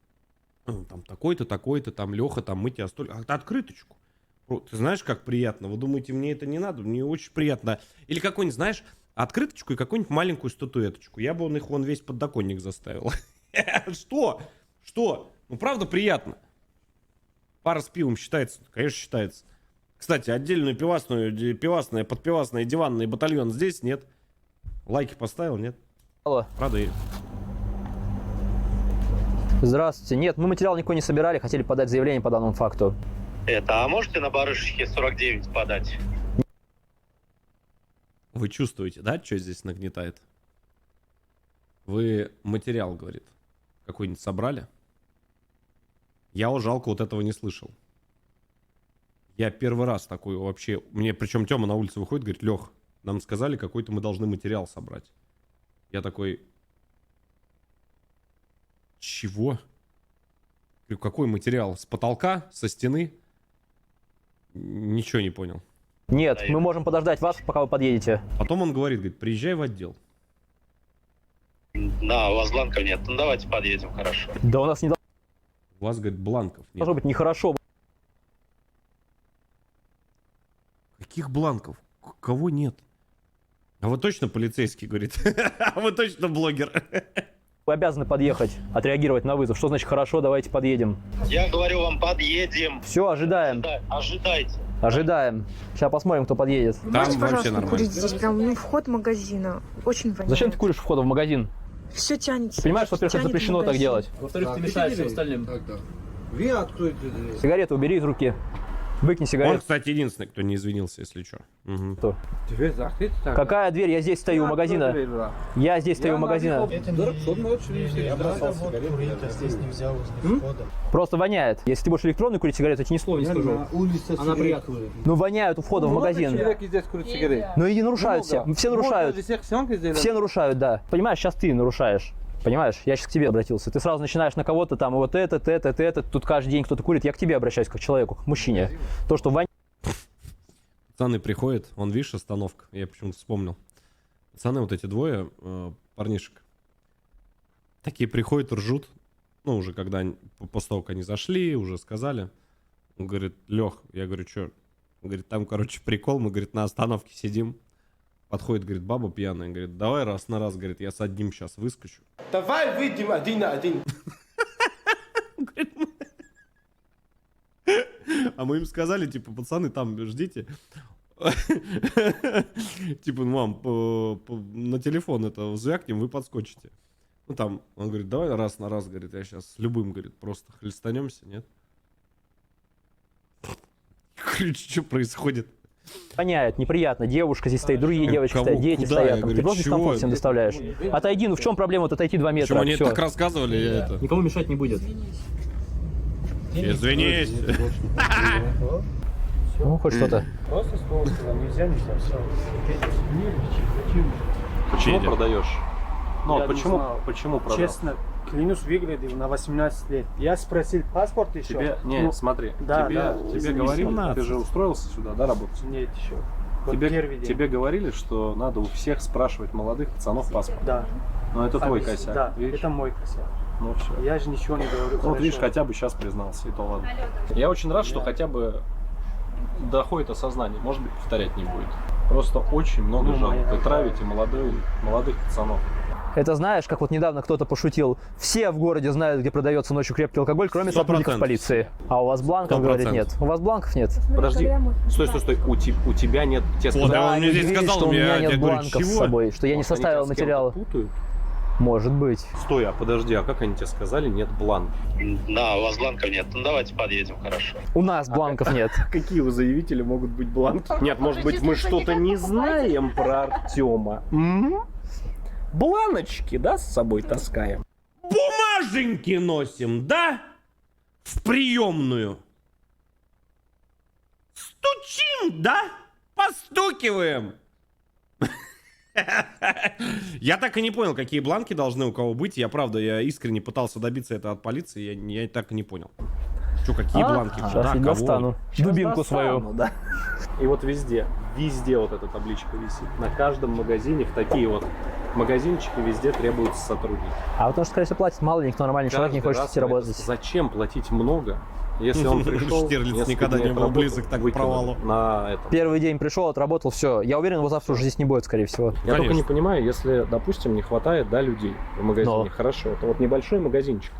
там такой-то, такой-то, там Леха, там мы тебя столько... Открыточку. Ты знаешь, как приятно? Вы думаете, мне это не надо? Мне очень приятно. Или какой-нибудь, знаешь, открыточку и какую-нибудь маленькую статуэточку. Я бы их вон весь подоконник заставил. Что? Что? Ну, правда, приятно. Пара с пивом считается? Конечно, считается. Кстати, отдельную подпивасное, диванный батальон здесь нет. Лайки поставил, нет? Алло. Правда, и... Здравствуйте. Нет, мы материал никакой не собирали, хотели подать заявление по данному факту. А можете на барышечке 49 подать? Вы чувствуете, да, что здесь нагнетает? Вы материал, говорит, какой-нибудь собрали? Я жалко вот этого не слышал. Я первый раз такой вообще... Мне причем Тёма на улице выходит, говорит, Лех, нам сказали, какой-то мы должны материал собрать. Я такой... Чего? Говорю, какой материал? С потолка? Со стены? Ничего не понял. Нет, мы можем подождать вас, пока вы подъедете. Потом он говорит, приезжай в отдел. Да, у вас бланков нет. Ну давайте подъедем, хорошо. Да у нас не У вас, говорит, бланков нет. должно быть нехорошо. Каких бланков? Кого нет? А вы точно полицейский, говорит? А вы точно блогер? Вы обязаны подъехать, отреагировать на вызов. Что значит хорошо, давайте подъедем. Я говорю вам, подъедем. Все, ожидаем. Ожидайте. Ожидаем. Сейчас посмотрим, кто подъедет. Там вообще нормально. Курить здесь прям вход магазина. Очень воняет. Зачем ты куришь у входа в магазин? Все тянется. Ты понимаешь, что, во-первых, это Тянет запрещено так магазин. делать? Во-вторых, ты мешаешь всем остальным. Вы откройте дверь. Сигарету убери из руки. Выкини Он, сигарету. кстати, единственный, кто не извинился, если что. Угу. Дверь закрыта так. Какая дверь? Я здесь стою у магазина. Я здесь стою у магазина. Просто воняет. Если ты будешь электронную курить сигарету, я тебе ни слова не скажу. Она приятная. Ну воняют у входа в магазин. здесь курит сигареты. Ну и не нарушают все. Все нарушают. Все нарушают, да. Понимаешь, сейчас ты нарушаешь. Понимаешь, я сейчас к тебе обратился. Ты сразу начинаешь на кого-то там, и вот это. Тут каждый день кто-то курит. Я к тебе обращаюсь, как к человеку, к мужчине. То, что воняет. Пацаны приходят, вон, видишь, остановка. Я почему-то вспомнил. Пацаны, вот эти двое парнишек, такие приходят, ржут. Ну, уже когда, после того, как они зашли, уже сказали. Он говорит, Лех, я говорю, что? Он говорит, там, короче, прикол, мы, говорит, на остановке сидим. Подходит, говорит, баба пьяная, говорит, давай раз на раз, говорит, я с одним сейчас выскочу. Давай выйдем один на один. А мы им сказали, типа, пацаны, там ждите. Типа, мам, на телефон это звякнем, вы подскочите. Ну там, он говорит, давай раз на раз, говорит, я сейчас с любым, говорит, просто хлестанемся, нет? Короче, что происходит? Понять, неприятно. Девушка здесь стоит, другие девочки Кого? стоят, дети Куда? стоят. Я Там. Ты говорю, просто чего? дискомфорт всем доставляешь. Отойди, ну в чем проблема? Вот отойти 2 метра. Почему они всё. так рассказывали, я это... Никому мешать не будет. Извинись. Ну, хоть что-то. Просто слово сказал, нельзя. Почему Федя. продаешь? Ну, Я не почему, знал. почему продал? Честно, клянусь, выглядел на 18 лет. Я спросил, паспорт еще? Тебе, не, Ну, смотри, да, тебе, да. тебе Извини, говорили, 17. ты же устроился сюда, да, работать? Нет, еще. Вот первый день. Тебе говорили, что надо у всех спрашивать молодых пацанов паспорт. Да. Но это твой Объясни. косяк, Да, видишь? это мой косяк. Ну все. Я же ничего не говорю. Вот видишь, хорошо. хотя бы сейчас признался, и то ладно. Я очень рад, что хотя бы доходит осознание. Может быть, повторять не будет. Просто очень много Ну, жалоб. моя- Вы травите молодых пацанов. Это знаешь, как вот недавно кто-то пошутил. Все в городе знают, где продается ночью крепкий алкоголь, кроме 100%. сотрудников полиции. А у вас бланков, 100%. говорит, нет. У вас бланков нет. Подожди, стой. У тебя нет... Тебе Вот, сказали, да, он они мне здесь говорили, сказал, что у меня я нет говорю, бланков с чего? собой, что я не может, они составил тебя с кем-то материал. путают? Может быть. Стой, а подожди, а как они тебе сказали, нет бланков? Да, у вас бланков нет. Ну давайте подъедем, хорошо. У нас бланков нет. Какие у заявителя могут быть бланки? Нет, может быть, мы что-то не знаем про Артема. Бланочки, да, с собой таскаем? Бумаженьки носим, да? В приемную. Стучим, да? Постукиваем. Я так и не понял, какие бланки должны у кого быть. Я искренне пытался добиться этого от полиции. Я так и не понял. Что, какие бланки? Сейчас Куда, я кого? достану. Дубинку свою. Да. И вот везде вот эта табличка висит. На каждом магазине в такие вот магазинчики везде требуются сотрудники. А потому что, скорее всего, платит мало, никто нормальный человек не Каждый хочет раз идти на это работать. Зачем платить много, если он пришел... Штирлиц несколько никогда дней не был отработал, близок так к выкинул провалу. На это. Первый день пришел, отработал, все. Я уверен, его завтра уже здесь не будет, скорее всего. Я только Конечно. не понимаю, если, допустим, не хватает, да, людей в магазине, Но. хорошо, это вот небольшой магазинчик.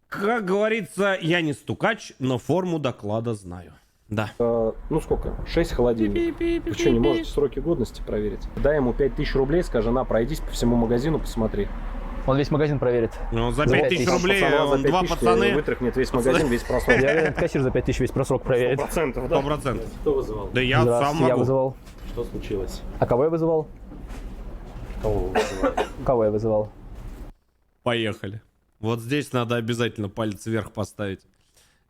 Как говорится, я не стукач, но форму доклада знаю. Да. Ну сколько? 6 холодильников. Вы что, не можете сроки годности проверить? Дай ему 5000 рублей, скажи, на, пройдись по всему магазину, посмотри. Он весь магазин проверит. Ну, за За 5000 5000 рублей Пацана за он 5000 два пацаны. вытряхнет весь магазин, весь просрок. Я уверен, кассир за 5000 весь просрок проверит. 100%, да? 100%. Кто вызывал? Да я сам Здравствуйте, я могу. вызывал. Что случилось? А кого я вызывал? Кого вы вызывали? Кого я вызывал? Поехали. Вот здесь надо обязательно палец вверх поставить.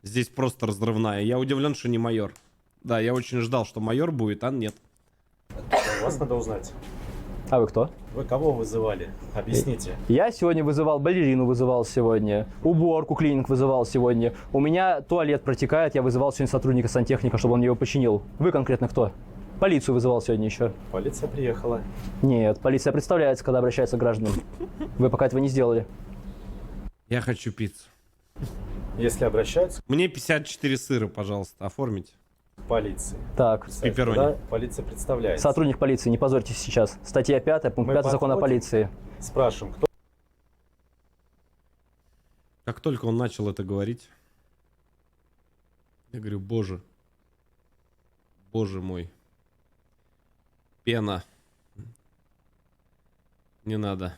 Здесь просто разрывная. Я удивлен, что не майор. Да, я очень ждал, что майор будет, а нет. Вас надо узнать. А вы кто? Вы кого вызывали? Объясните. Я сегодня вызывал балерину, вызывал сегодня. Уборку, клининг вызывал сегодня. У меня туалет протекает, я вызывал сегодня сотрудника сантехника, чтобы он его починил. Вы конкретно кто? Полицию вызывал сегодня еще. Полиция приехала. Нет, полиция представляется, когда обращается к гражданам. Вы пока этого не сделали. Я хочу пиццу. Если обращаются Мне 54 сыра, пожалуйста, оформите. к полиции, Так, Пепперони. тогда полиция представляется. сотрудник полиции, не позорьтесь сейчас. Статья 5, пункт Мы 5 закона о подходим. полиции. Спрашиваем, кто Как только он начал это говорить, я говорю, боже, боже мой, пена, не надо,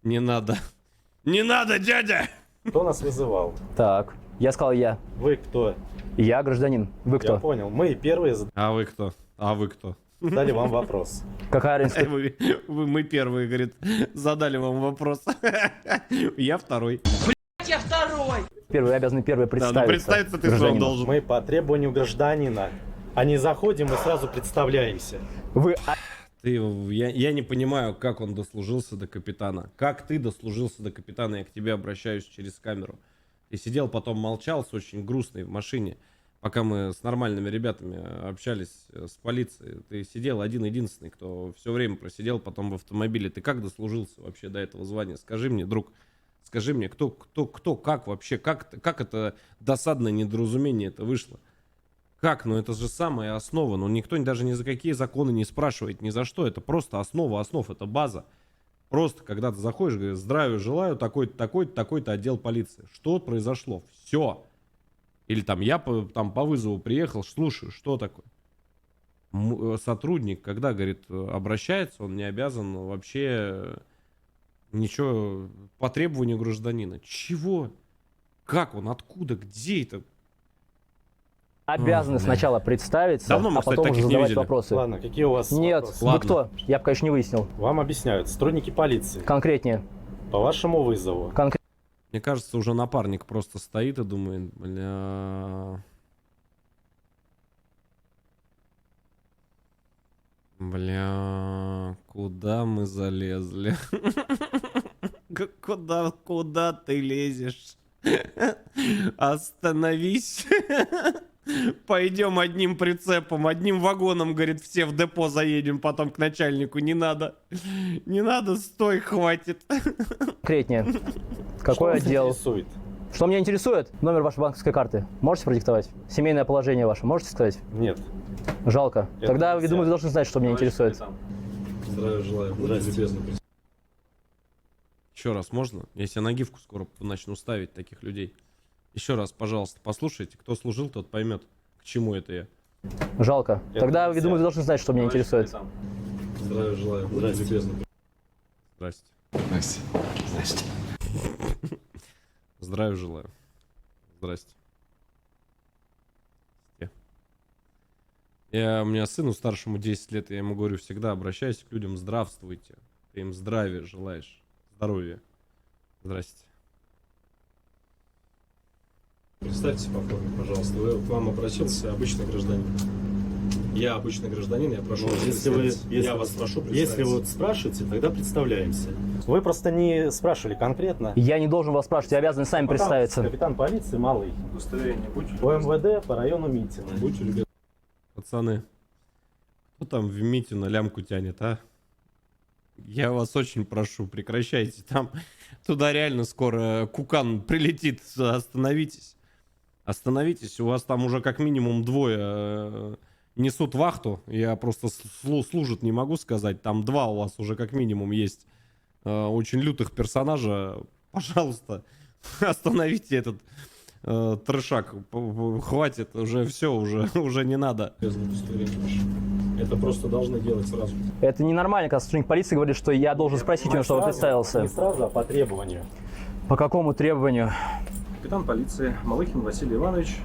не надо, не надо, дядя! нас вызывал. Так, я сказал я. Вы кто? Я гражданин. Вы Я кто? понял. Мы первые А вы кто? А вы кто? задали вам вопрос. Какая разница? Мы первые, говорит, задали вам вопрос. Я второй. Первый, вы обязаны первый Да, представиться. ну представиться ты сам гражданину. должен. Мы по требованию гражданина. А не заходим и сразу представляемся. Вы... Я не понимаю, как он дослужился до капитана. Как ты дослужился до капитана? Я к тебе обращаюсь через камеру. Ты сидел, потом молчал с очень грустной в машине, пока мы с нормальными ребятами общались с полицией. Ты сидел один-единственный, кто все время просидел потом в автомобиле. Ты как дослужился вообще до этого звания? Скажи мне, друг, Скажи мне, кто, как вообще, как это досадное недоразумение это вышло? Как? Ну это же самая основа. Ну никто даже ни за какие законы не спрашивает, ни за что. Это просто основа основ, это база. Просто когда ты заходишь, говоришь, здравия желаю, такой-то, такой-то, такой-то отдел полиции. Что произошло? Все. Или там я по вызову приехал, слушаю, что такое? Сотрудник, когда, говорит, обращается, он не обязан вообще ничего по требованию гражданина. Чего? Как он? Откуда? Где это? Обязаны сначала представиться, Давно мы, а кстати, потом уже таких не задавать видели. вопросы. Ладно, какие у вас Нет, вопросы? вы Ладно. кто? Я бы, конечно, не выяснил. Вам объясняют, сотрудники полиции. Конкретнее. По вашему вызову. Мне кажется, уже напарник просто стоит и думает, бля... Бля, куда мы залезли? Куда ты лезешь? Остановись. Пойдем одним прицепом, одним вагоном, говорит, все в депо заедем, потом к начальнику. Не надо. Не надо, стой, хватит. Конкретнее. Какой Что вас отдел? интересует? Что меня интересует? Номер вашей банковской карты. Можете продиктовать? Семейное положение ваше. Можете сказать? Нет. Жалко. Это Тогда, я нельзя. думаю, вы должны знать, что меня интересует. Здравия желаю. Будьте любезны. Еще раз можно? Я себе нагивку скоро начну ставить таких людей. Еще раз, пожалуйста, послушайте. Кто служил, тот поймет, к чему это я. Жалко. Это Тогда, я нельзя. думаю, вы должны знать, что меня интересует. Здравия желаю. Будьте любезны. Здрасте. Здрасте. Здрасте. Здравия желаю. Здрасте. У меня сыну старшему 10 лет, я ему говорю всегда, обращайся к людям, здравствуйте. Ты им здравия желаешь, здоровья. Здрасте. Представьтесь по форме, пожалуйста. К вам обратился обычный гражданин. Я обычный гражданин, я прошу вас представиться. Я вас прошу представиться. Если вы спрашиваете, тогда представляемся. Вы просто не спрашивали конкретно. Я не должен вас спрашивать, я обязан сами представиться. Капитан полиции Малый. Удостоверение будьте По любезны. МВД по району Митина. Будьте любезны. Пацаны, кто там в Митино лямку тянет, а? Я вас очень прошу, прекращайте. Там туда реально скоро кукан прилетит. Остановитесь. Остановитесь. У вас там уже как минимум двое несут вахту. Я просто служит не могу сказать. Там два у вас уже как минимум есть очень лютых персонажа. Пожалуйста, остановите этот трешак. Хватит. Уже все, уже не надо. Это просто должны делать сразу. Это ненормально, когда сотрудник полиции говорит, что я должен спросить у него, чтобы представился. Не сразу, а по требованию. По какому требованию? Капитан полиции Малыхин Василий Иванович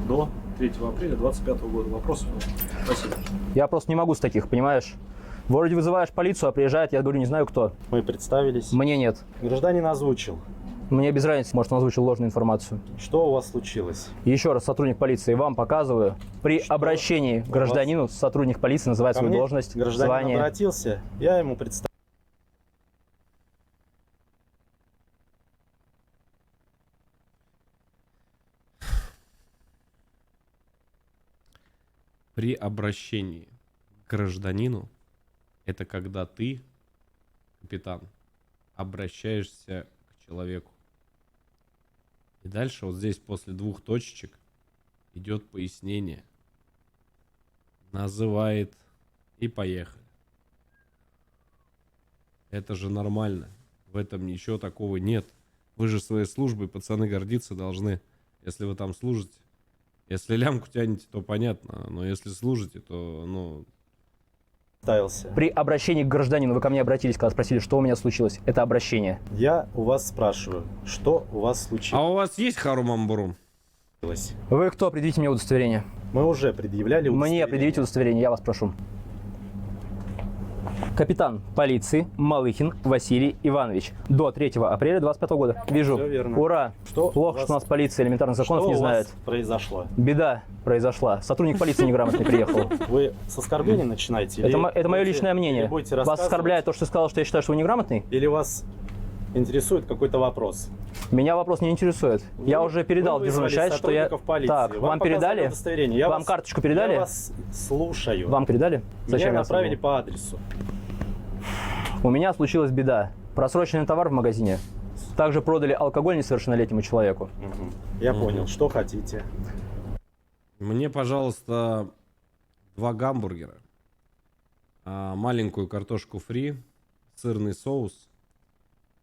до 3 апреля 2025 года. Вопросов нет. Спасибо. Я просто не могу с таких, понимаешь? Вроде вызываешь полицию, а приезжает, я говорю, не знаю кто. Мы представились. Мне нет. Гражданин озвучил. Мне без разницы, может, он озвучил ложную информацию. Что у вас случилось? Еще раз, сотрудник полиции, вам показываю. При обращении к гражданину сотрудник полиции называет Ко свою мне должность, гражданин звание. обратился, я ему представил. При обращении к гражданину, это когда ты, капитан, обращаешься к человеку. И дальше вот здесь после двух точечек идет пояснение. Называет и поехали. Это же нормально. В этом ничего такого нет. Вы же своей службой, пацаны, гордиться должны. Если вы там служите. Если лямку тянете, то понятно. Но если служите, то, ну... При обращении к гражданину, вы ко мне обратились, когда спросили, что у меня случилось. Это обращение. Я у вас спрашиваю, что у вас случилось? А у вас есть харумамбурум? Вы кто? Предъявите мне удостоверение. Мы уже предъявляли удостоверение. Мне предъявите удостоверение, я вас прошу. Капитан полиции Малыхин Василий Иванович. До 3 апреля 2025 года. Вижу. Все верно. Ура. Что Плохо, что у нас полиция элементарных законов что не у вас знает. произошло? Беда произошла. Сотрудник полиции неграмотный приехал. Вы с оскорбления начинаете? Это мое личное мнение. Вас оскорбляет то, что ты сказал, что я считаю, что вы неграмотный? Или вас интересует какой-то вопрос? Меня вопрос не интересует. Я уже передал дежурной части, что я... Так, вам передали? Удостоверение. Вам карточку передали? Я вас слушаю. Вам передали? Меня я направили вас по адресу. У меня случилась беда. Просроченный товар в магазине. также продали алкоголь несовершеннолетнему человеку. Я понял, что хотите. Мне, пожалуйста, 2 гамбургера, маленькую картошку фри, сырный соус,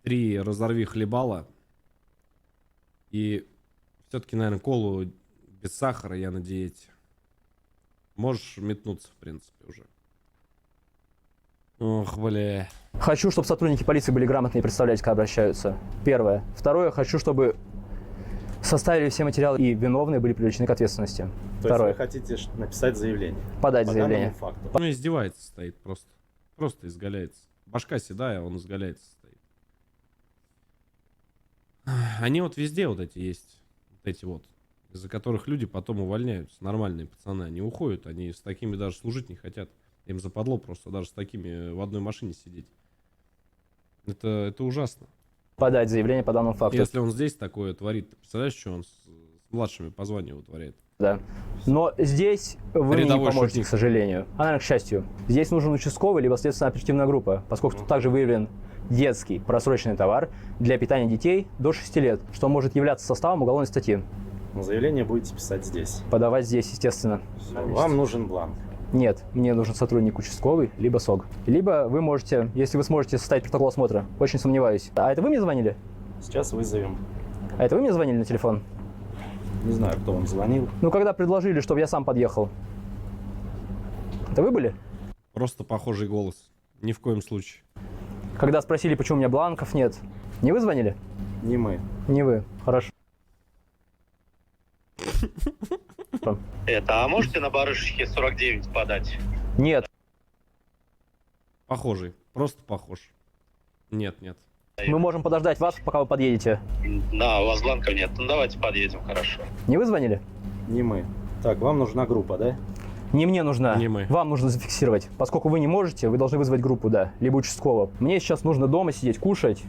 3 разорви хлебала и все-таки, наверное, колу без сахара, я на диете. Можешь метнуться, в принципе, уже. Ох, бля. Хочу, чтобы сотрудники полиции были грамотные и представлять, как обращаются. Первое. Второе. Хочу, чтобы составили все материалы и виновные были привлечены к ответственности. То Второе. есть вы хотите написать заявление? Подать По заявление. данному факту. Он издевается стоит просто. Просто изгаляется. Башка седая, он изгаляется стоит. Они вот везде вот эти есть. Вот эти вот. Из-за которых люди потом увольняются. Нормальные пацаны. Они уходят. Они с такими даже служить не хотят. Им западло просто даже с такими в одной машине сидеть. Это ужасно. Подать заявление по данному факту. Если он здесь такое творит, ты представляешь, что он с младшими по званию вытворяет? Да. Но здесь вы мне не Рядовой поможете, шутник. к сожалению. А, наверное, к счастью. Здесь нужен участковый, либо следственная оперативная группа, поскольку тут также выявлен детский просроченный товар для питания детей до 6 лет, что может являться составом уголовной статьи. Заявление будете писать здесь. Подавать здесь, естественно. Вам нужен бланк. Нет, мне нужен сотрудник участковый, либо СОГ. Либо вы можете, если вы сможете составить протокол осмотра, очень сомневаюсь. А это вы мне звонили? Сейчас вызовем. А это вы мне звонили на телефон? Не знаю, кто вам звонил. Ну, когда предложили, чтобы я сам подъехал. Это вы были? Просто похожий голос. Ни в коем случае. Когда спросили, почему у меня бланков нет. Не вы звонили? Не мы. Не вы. Хорошо. А можете на барышихе 49 подать? Нет. Похожий. Просто похож. Нет. Мы можем подождать вас, пока вы подъедете. Да, у вас бланка нет. Ну давайте подъедем, хорошо. Не вы звонили? Не мы. Так, вам нужна группа, да? Не мне нужна. Не мы. Вам нужно зафиксировать. Поскольку вы не можете, вы должны вызвать группу, да. Либо участкового. Мне сейчас нужно дома сидеть, кушать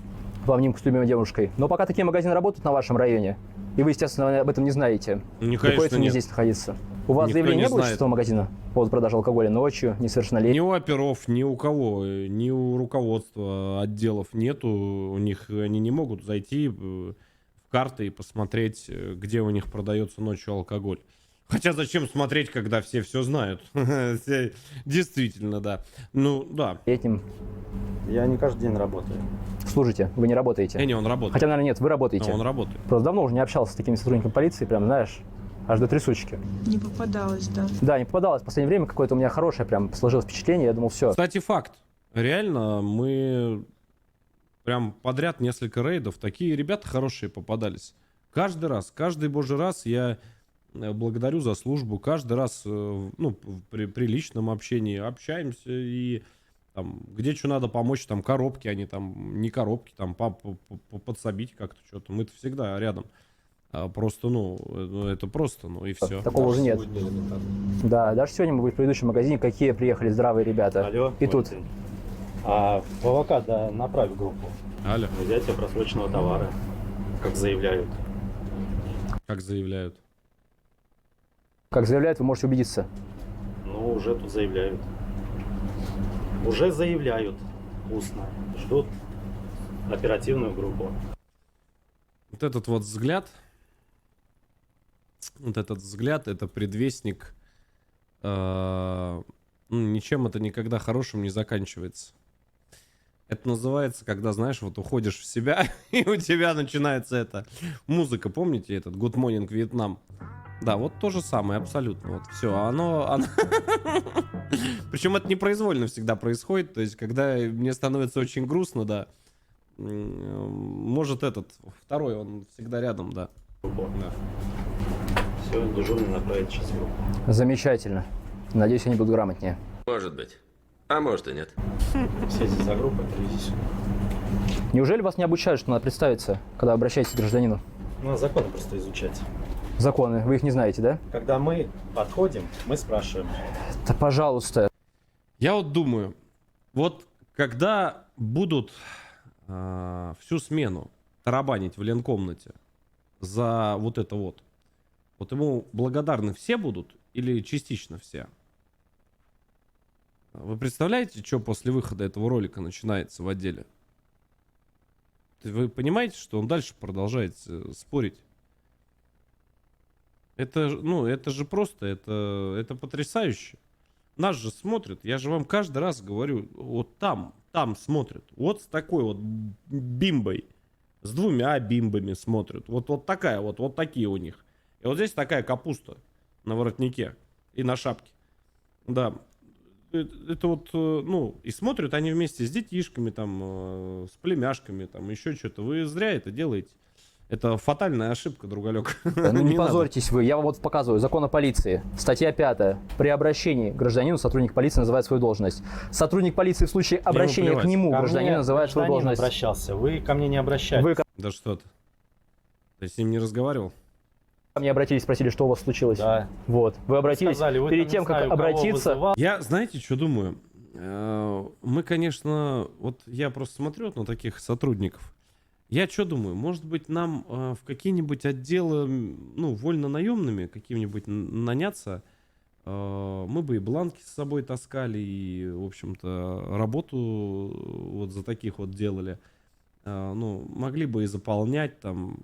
в обнимку с любимой девушкой. Но пока такие магазины работают на вашем районе, и вы, естественно, об этом не знаете, приходится мне здесь находиться. У вас Никто заявления не не было знает. с этого магазина по поводу продажи алкоголя ночью, несовершеннолетним? Ни у оперов, ни у кого, ни у руководства отделов нету. У них они не могут зайти в карты и посмотреть, где у них продается ночью алкоголь. Хотя зачем смотреть, когда все знают? Действительно, да. Ну, да. Этим Я не каждый день работаю. служите, вы не работаете. Не, он работает. Хотя, наверное, нет, вы работаете. Он работает. Просто давно уже не общался с такими сотрудниками полиции, прям, знаешь, аж до трясучки. Не попадалось, да. Да, не попадалось. В последнее время какое-то у меня хорошее прям сложилось впечатление. Я думал, все. Кстати, факт. Реально, мы прям подряд несколько рейдов. Такие ребята хорошие попадались. Каждый раз, каждый божий раз я благодарю за службу. Каждый раз, ну, при личном общении общаемся и там, где что надо помочь, там коробки, они там, не коробки, там подсобить как-то что-то. Мы-то всегда рядом. Просто, ну, это просто, ну и все. Такого уже нет. Да, даже сегодня мы были в предыдущем магазине, какие приехали здравые ребята. Алло. И тут. А в АВК, да, направь группу. Алло. Взятие просроченного товара, как заявляют. Как заявляют. Как заявляют, вы можете убедиться. Ну, уже тут заявляют. Уже заявляют устно. Ждут оперативную группу. Вот этот вот взгляд, это предвестник, ничем это никогда хорошим не заканчивается. Это называется, когда, знаешь, вот уходишь в себя, и у тебя начинается эта музыка, помните этот Good Morning Vietnam? Да, вот то же самое, абсолютно. Вот все, оно... Причем это непроизвольно всегда происходит, то есть, когда мне становится очень грустно, да, может этот, второй, он всегда рядом, да. Да. Все, дежурный направит сейчас группу. Замечательно. Надеюсь, они будут грамотнее. Может быть. А может и нет. Все здесь за группой, привези сюда. Неужели вас не обучают, что надо представиться, когда обращаетесь к гражданину? Ну, законы просто изучать. Законы, вы их не знаете, да? Когда мы подходим, мы спрашиваем. Да, пожалуйста. Я вот думаю, вот когда будут всю смену тарабанить в ленкомнате за вот это вот ему благодарны все будут или частично все? Вы представляете, что после выхода этого ролика начинается в отделе? Вы понимаете, что он дальше продолжает спорить? Это, ну, это же просто, это потрясающе. Нас же смотрят, я же вам каждый раз говорю, вот там смотрят, вот с такой вот бимбой, с 2 бимбами смотрят, вот такая вот такие у них. И вот здесь такая капуста на воротнике и на шапке. Да, это вот, ну, и смотрят они вместе с детишками, там, с племяшками, там, еще что-то. Вы зря это делаете. Это фатальная ошибка, другалек. Ну не позорьтесь вы, я вам вот показываю, закон о полиции, статья 5. При обращении к гражданину сотрудник полиции называет свою должность. Сотрудник полиции в случае обращения к нему гражданин называет свою должность. Обращался, вы ко мне не обращались. Да что ты? Ты с ним не разговаривал? Ко мне обратились, спросили, что у вас случилось. Да. Вот, вы обратились, сказали, вы перед там, тем, не как знаю, кого обратиться... вызывал. Я, знаете, что думаю? Мы, конечно, вот я просто смотрю на таких сотрудников. Я что думаю, может быть, нам в какие-нибудь отделы, ну, вольно-наемными каким-нибудь наняться, мы бы и бланки с собой таскали, и, в общем-то, работу вот за таких вот делали. Ну, могли бы и заполнять там,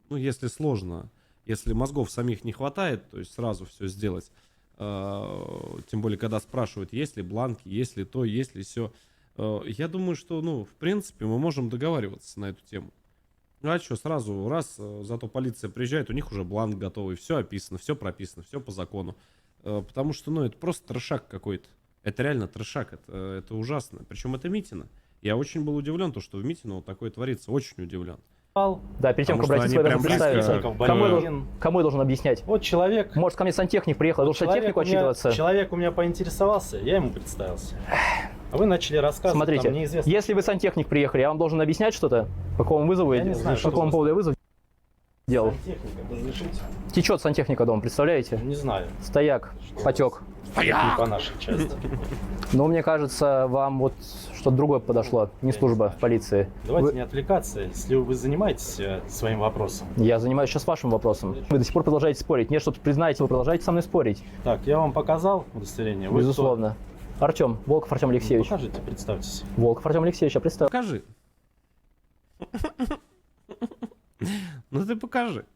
ну, если сложно, если мозгов самих не хватает, то есть сразу все сделать. Тем более, когда спрашивают, есть ли бланки, есть ли то, есть ли все. Я думаю, что, ну, в принципе, мы можем договариваться на эту тему. А что, сразу раз, зато полиция приезжает, у них уже бланк готовый, все описано, все прописано, все по закону. Потому что, ну, это просто трешак какой-то. Это реально трешак, это ужасно. Причем это Митино. Я очень был удивлен, то, что в Митино вот такое творится, очень удивлен. Да, перед тем, как Потому что обратиться, они я должен прям представиться. Кому я должен объяснять? Вот человек. Может, ко мне сантехник приехал, я должен сантехнику отчитываться. Человек у меня поинтересовался, я ему представился. А вы начали рассказывать, Смотрите, там неизвестно. если вы сантехник приехали, я вам должен объяснять что-то? По какому вызову Я не знаю, по какому поводу я вызов делал? Сантехника, разрешите? Течет сантехника дома, представляете? Не знаю. Стояк, потек. Не по нашей части. Но мне кажется, вам вот что-то другое подошло, не служба в полиции. Давайте не отвлекаться, если вы занимаетесь своим вопросом. Я занимаюсь сейчас вашим вопросом. Вы до сих пор продолжаете спорить. Нет, что-то признаете, вы продолжаете со мной спорить. Так, я вам показал удостоверение. Вы Безусловно. Артем, Волков Артем Алексеевич. Покажите, представьтесь. Волков Артем Алексеевич, я представил. Покажи. Ну ты покажи.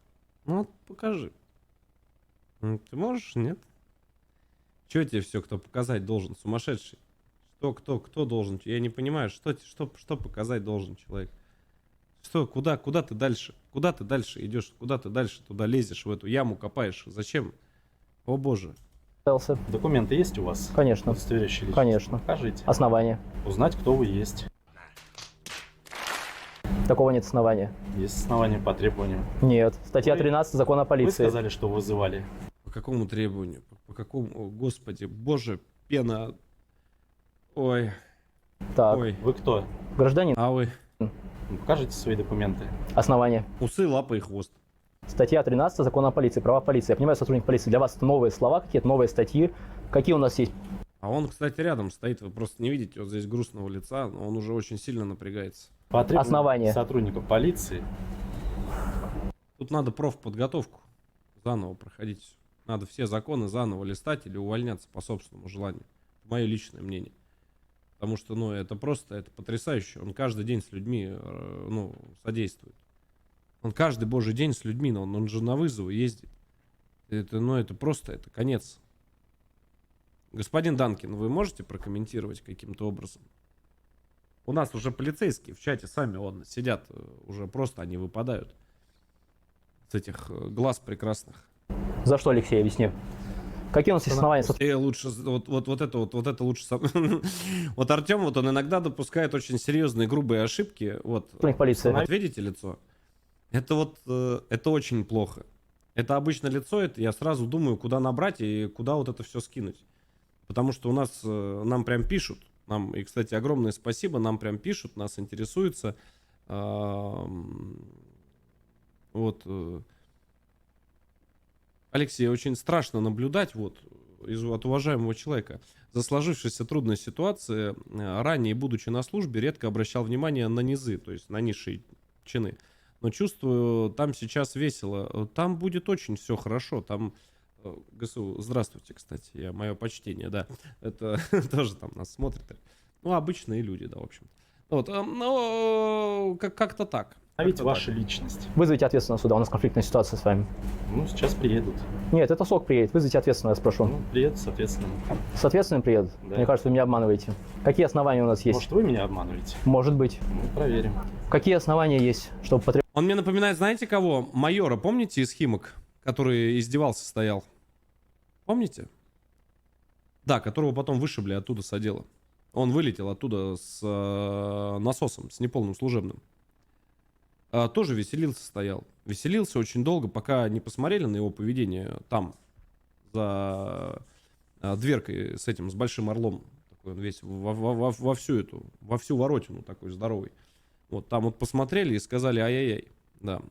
Ну вот покажи. Ты можешь, нет? Чего тебе все, кто показать должен? Сумасшедший. Кто должен? Я не понимаю, что показать должен человек? Что, куда ты дальше? Куда ты дальше идешь? Куда ты дальше туда лезешь, в эту яму копаешь? Зачем? О боже. Документы есть у вас? Конечно. Удостоверяющие личность? Конечно. Покажите. Основания. Узнать, кто вы есть. Такого нет основания. Есть основания по требованиям. Нет. Статья 13 закона о полиции. Вы сказали, что вызывали. По какому требованию? По какому? О, Господи, боже, пена. Ой. Так. Ой. Вы кто? Гражданин. А вы? Покажите свои документы. Основания. Усы, лапы и хвост. Статья 13 закона о полиции, права полиции. Я понимаю, сотрудник полиции, для вас это новые слова какие-то, новые статьи. Какие у нас есть? А он, кстати, рядом стоит, вы просто не видите вот здесь грустного лица, но он уже очень сильно напрягается. По требованиям Основания. сотрудников полиции. Тут надо профподготовку заново проходить. Надо все законы заново листать или увольняться по собственному желанию. Это мое личное мнение. Потому что, ну, это просто, это потрясающе. Он каждый день с людьми, ну, содействует. Он каждый божий день с людьми, но он же на вызовы ездит. Это, ну, это просто, это конец. Господин Данкин, вы можете прокомментировать каким-то образом? У нас уже полицейские в чате сами сидят, уже просто они выпадают с этих глаз прекрасных. За что, Алексей, объясни? Какие у нас есть основания? Лучше, вот это лучше сам. Вот Артем, вот он иногда допускает очень серьезные, грубые ошибки. Вот, полиции. Вот видите лицо? Это вот, это очень плохо. Это обычно лицо, это я сразу думаю, куда набрать и куда вот это все скинуть. Потому что у нас, нам прям пишут, нам, и, кстати, огромное спасибо, нам прям пишут, нас интересуются. Вот. Алексей, очень страшно наблюдать вот от уважаемого человека за сложившейся трудной ситуации. Ранее, будучи на службе, редко обращал внимание на низы, то есть на низшие чины. Но чувствую, там сейчас весело. Там будет очень все хорошо. Там ГСУ, здравствуйте, кстати, мое почтение, да. Это тоже там нас смотрят. Ну, обычные люди, да, в общем. Вот, но как-то так. А ведь Как-то ваша так. личность. Вызовите ответственного суда, у нас конфликтная ситуация с вами. Ну, сейчас приедут. Нет, это СОК приедет, вызовите ответственного, я спрошу. Ну, приедут, соответственно. С ответственным приедут? Да. Мне кажется, вы меня обманываете. Какие основания у нас есть? Может, вы меня обманываете? Может быть. Ну, проверим. Какие основания есть, чтобы потребовать? Он мне напоминает, знаете кого? Майора, помните из Химок, который издевался, стоял? Помните? Да, которого потом вышибли оттуда с отдела. Он вылетел оттуда с насосом, с неполным служебным. Тоже веселился, стоял. Веселился очень долго, пока не посмотрели на его поведение там, за дверкой с этим, с большим орлом. Такой он весь во всю воротину такой здоровый. Вот там вот посмотрели и сказали ай-яй-яй. Да.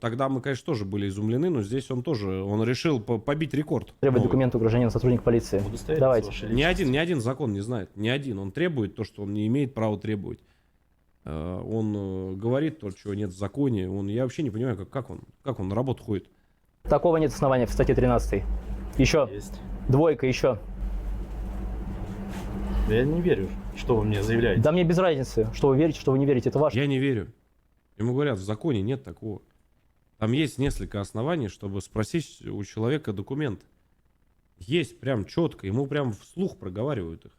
Тогда мы, конечно, тоже были изумлены, но здесь он тоже, он решил побить рекорд. Требовать новый. документы у гражданина, сотрудник полиции. Удостовериться Давайте. вашей Ни личности. один закон не знает, ни один. Он требует то, что он не имеет права требовать. Он говорит то, чего нет в законе. Я вообще не понимаю, как он на работу ходит. Такого нет основания в статье 13. Еще. Есть. Двойка, еще. Я не верю, что вы мне заявляете. Да мне без разницы, что вы верите, что вы не верите, это ваше. Я не верю. Ему говорят, в законе нет такого. Там есть несколько оснований, чтобы спросить у человека документ. Есть прям четко. Ему прям вслух проговаривают их.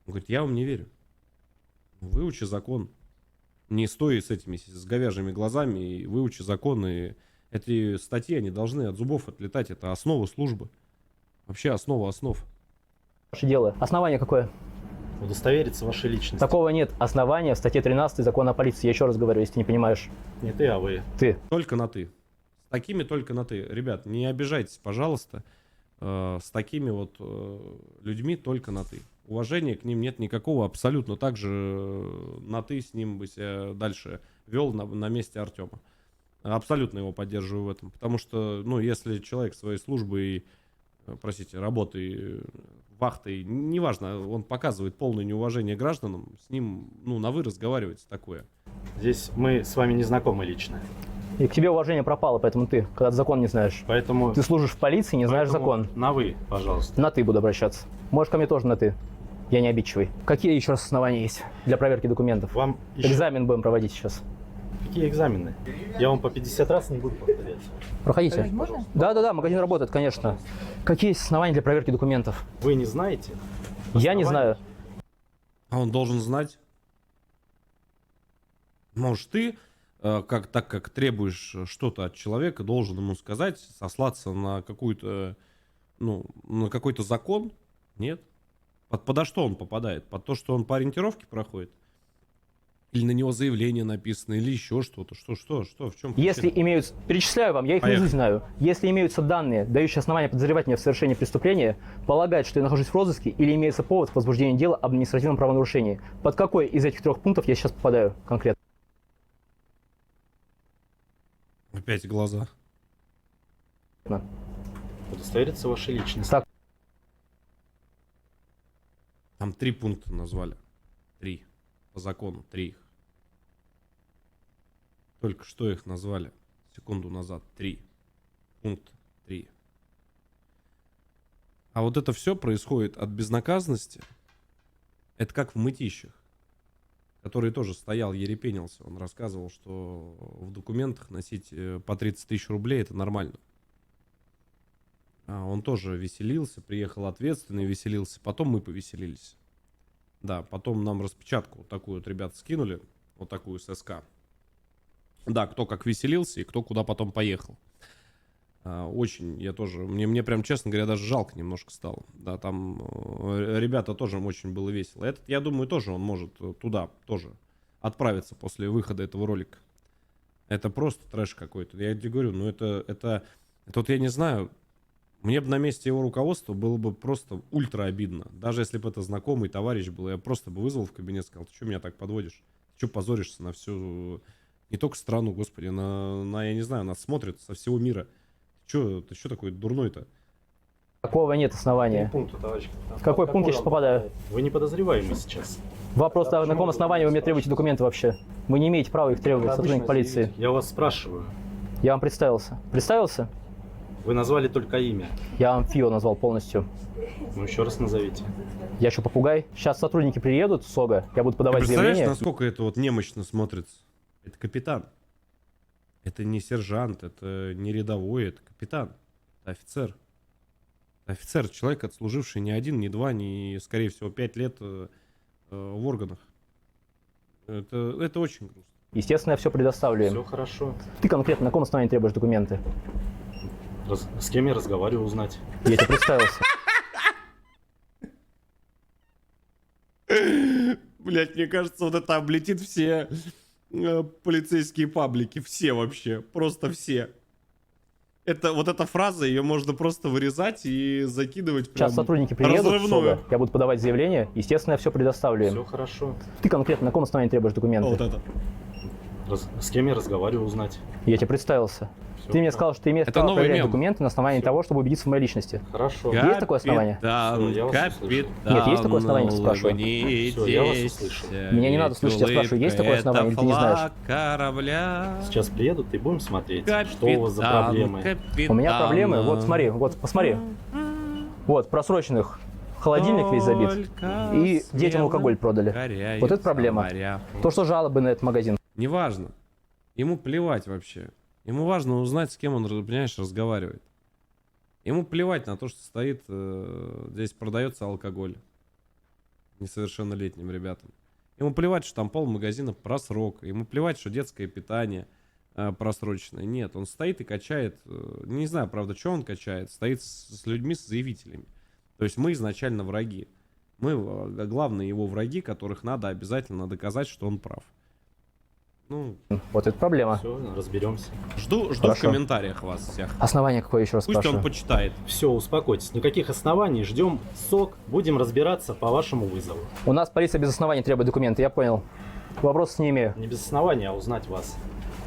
Он говорит, я вам не верю. Выучи закон. Не стой с этими, с говяжьими глазами, и выучи закон. И эти статьи, они должны от зубов отлетать. Это основа службы. Вообще основа основ. Ваше дело. Основание какое? Удостовериться вашей личности. Такого нет основания в статье 13 закона о полиции. Я еще раз говорю, если ты не понимаешь. Не ты, а вы. Ты. Только на ты. С такими только на ты. Ребят, не обижайтесь, пожалуйста. С такими вот людьми только на ты. Уважения к ним нет никакого. Абсолютно так же на ты с ним бы себя дальше вел на месте Артема. Абсолютно его поддерживаю в этом. Потому что, ну, если человек своей службой, простите, работой, вахтой, неважно, он показывает полное неуважение гражданам, с ним, ну, на вы разговаривать такое. Здесь мы с вами не знакомы лично. И к тебе уважение пропало, поэтому ты, когда ты закон не знаешь. Поэтому... Ты служишь в полиции, не знаешь закон. На вы, пожалуйста. На ты буду обращаться. Можешь ко мне тоже на ты. Я не обидчивый. Какие еще раз основания есть для проверки документов? Вам еще... Экзамен будем проводить сейчас. Какие экзамены? Я вам по 50 раз не буду повторять. Проходите. Да, магазин работает, конечно. Какие есть основания для проверки документов? Вы не знаете? Я не знаю. А он должен знать. Может, ты, так как требуешь что-то от человека, должен ему сказать, сослаться на какую-то, ну, на какой-то закон? Нет. Подо что он попадает? Под то, что он по ориентировке проходит? Или на него заявление написано, или еще что-то? Что, в чем причина? Если имеются... Перечисляю вам, я их наизусть знаю. Если имеются данные, дающие основания подозревать меня в совершении преступления, полагать, что я нахожусь в розыске, или имеется повод к возбуждению дела об административном правонарушении. Под какой из этих трех пунктов я сейчас попадаю конкретно? Опять глаза. Удостовериться вашей личности. Так. Там 3 пункта назвали. 3. По закону 3 их. Только что их назвали. Секунду назад. 3. Пункт 3. А вот это все происходит от безнаказанности. Это как в мытищах. Который тоже стоял, ерепенился. Он рассказывал, что в документах носить по 30 тысяч рублей это нормально. Он тоже веселился, приехал ответственный, веселился. Потом мы повеселились. Да, потом нам распечатку вот такую вот ребята скинули. Вот такую с СК. Да, кто как веселился и кто куда потом поехал. Очень, я тоже, мне прям, честно говоря, даже жалко немножко стало. Да, там ребята тоже очень было весело. Этот, я думаю, тоже он может туда тоже отправиться после выхода этого ролика. Это просто трэш какой-то. Я тебе говорю, ну это вот я не знаю, мне бы на месте его руководства было бы просто ультра обидно. Даже если бы это знакомый товарищ был, я просто бы вызвал в кабинет и сказал, ты что меня так подводишь? Ты что позоришься на всю, не только страну, господи, я не знаю, нас смотрят со всего мира. Ты что такой дурной-то? Такого нет основания. Пункта, товарищ. В какой пункт я сейчас попадаю? Вы не подозреваемый сейчас. Вопрос, на каком основании вы мне требуете документы вообще? Вы не имеете права их требовать, сотрудник полиции. Я вас спрашиваю. Я вам представился. Представился? Вы назвали только имя. Я вам ФИО назвал полностью. Ну, еще раз назовите. Я что, попугай? Сейчас сотрудники приедут, СОГа, я буду Ты подавать представляешь, заявление. насколько это вот немощно смотрится? Это капитан. Это не сержант, это не рядовой, это капитан. Это офицер. Это офицер, человек, отслуживший не один, не два, не, скорее всего, 5 лет в органах. Это очень грустно. Естественно, я все предоставлю им. Все хорошо. Ты конкретно на каком основании требуешь документы? С кем я разговариваю, узнать? Я тебе представился. Блять, мне кажется, вот это облетит все полицейские паблики. Все вообще. Просто все. Это, вот эта фраза, ее можно просто вырезать и закидывать прям Сейчас сотрудники приедут, разрывную. СОГа, я буду подавать заявление. Естественно, я все предоставлю им. Все хорошо. Ты конкретно на каком основании требуешь документы? Вот это. С кем я разговариваю, узнать? Я тебе представился. Всё Ты мне хорошо. сказал, что ты имеешь Это право новый проверять мем. документы на основании Всё. того, чтобы убедиться в моей личности. Хорошо. Есть такое основание? Всё, я вас услышал. Нет, есть такое основание, спрашиваю? Всё, я вас услышал. Меня не надо слышать, я спрашиваю, есть такое основание или ты не знаешь? Корабля. Сейчас приедут и будем смотреть, что у вас за проблемы. У меня проблемы, вот смотри, вот посмотри. Вот, просроченных холодильник весь забит. И детям алкоголь продали. Вот это проблема. То, что жалобы на этот магазин. Неважно. Ему плевать вообще. Ему важно узнать, с кем он, понимаешь, разговаривает. Ему плевать на то, что стоит, здесь продается алкоголь несовершеннолетним ребятам. Ему плевать, что там полмагазина просрок. Ему плевать, что детское питание просроченное. Нет, он стоит и качает. Не знаю, правда, что он качает. Стоит с людьми, с заявителями. То есть мы изначально враги. Мы главные его враги, которых надо обязательно доказать, что он прав. Ну, вот это проблема. Все, разберемся. Жду в Хорошо. комментариях вас всех. Основание какое, еще раз Пусть спрашиваю? он почитает. Все, успокойтесь. Никаких оснований. Ждем СОК. Будем разбираться по вашему вызову. У нас полиция без оснований требует документы, я понял. Вопросов не имею. Не без оснований, а узнать вас.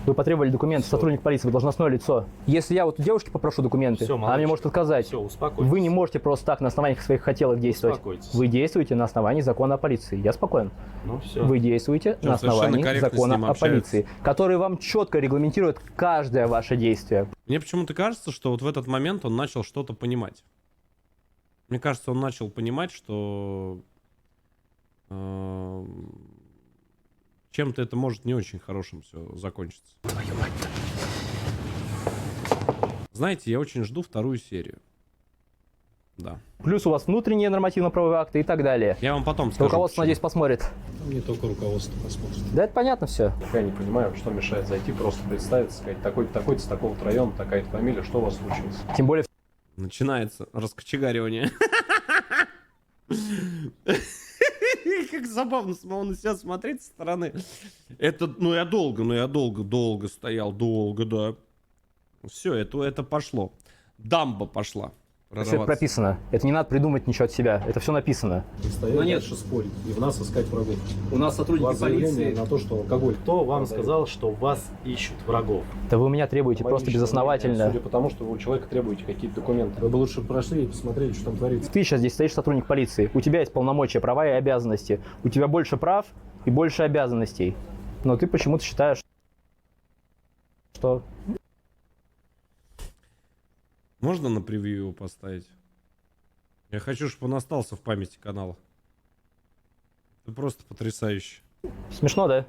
Вы потребовали документы, Всё. сотрудник полиции, вы должностное лицо. Если я вот у девушки попрошу документы, Всё, она мне может отказать. Все, успокойтесь. Вы не можете просто так на основании своих хотелок действовать. Успокойтесь. Вы действуете на основании закона о полиции. Я спокоен. Ну все. Вы действуете Причём на совершенно основании корректно с закона ним о общаются. полиции, который вам четко регламентирует каждое ваше действие. Мне почему-то кажется, что вот в этот момент он начал что-то понимать. Мне кажется, он начал понимать, что чем-то это может не очень хорошим все закончиться. Знаете, я очень жду вторую серию. Да. Плюс у вас внутренние нормативно-правовые акты и так далее. Я вам потом скажу. Руководство, почему. надеюсь, посмотрит. Не только руководство посмотрит. Да это понятно все. Я не понимаю, что мешает зайти, просто представиться, сказать, такой-то, такой-то, с такого-то района, такая-то фамилия, что у вас случилось? Тем более Начинается раскочегаривание. Как забавно самого на себя смотреть со стороны. Это, я долго стоял, да. Все, это пошло. Дамба пошла. все это прописано. Это не надо придумать ничего от себя. Это все написано. Но нет, что спорить, и в нас искать врагов. У нас сотрудники У вас заявление на то, что алкоголь. Кто вам сказал, что вас ищут врагов? Да вы у меня требуете Мои просто личные безосновательно. мнения, Судя по тому, что вы у человека требуете какие-то документы. Вы бы лучше прошли и посмотрели, что там творится. Ты сейчас здесь стоишь сотрудник полиции. У тебя есть полномочия, права и обязанности. У тебя больше прав и больше обязанностей. Но ты почему-то считаешь, что... Можно на превью его поставить? Я хочу, чтобы он остался в памяти канала. Это просто потрясающе. Смешно, да?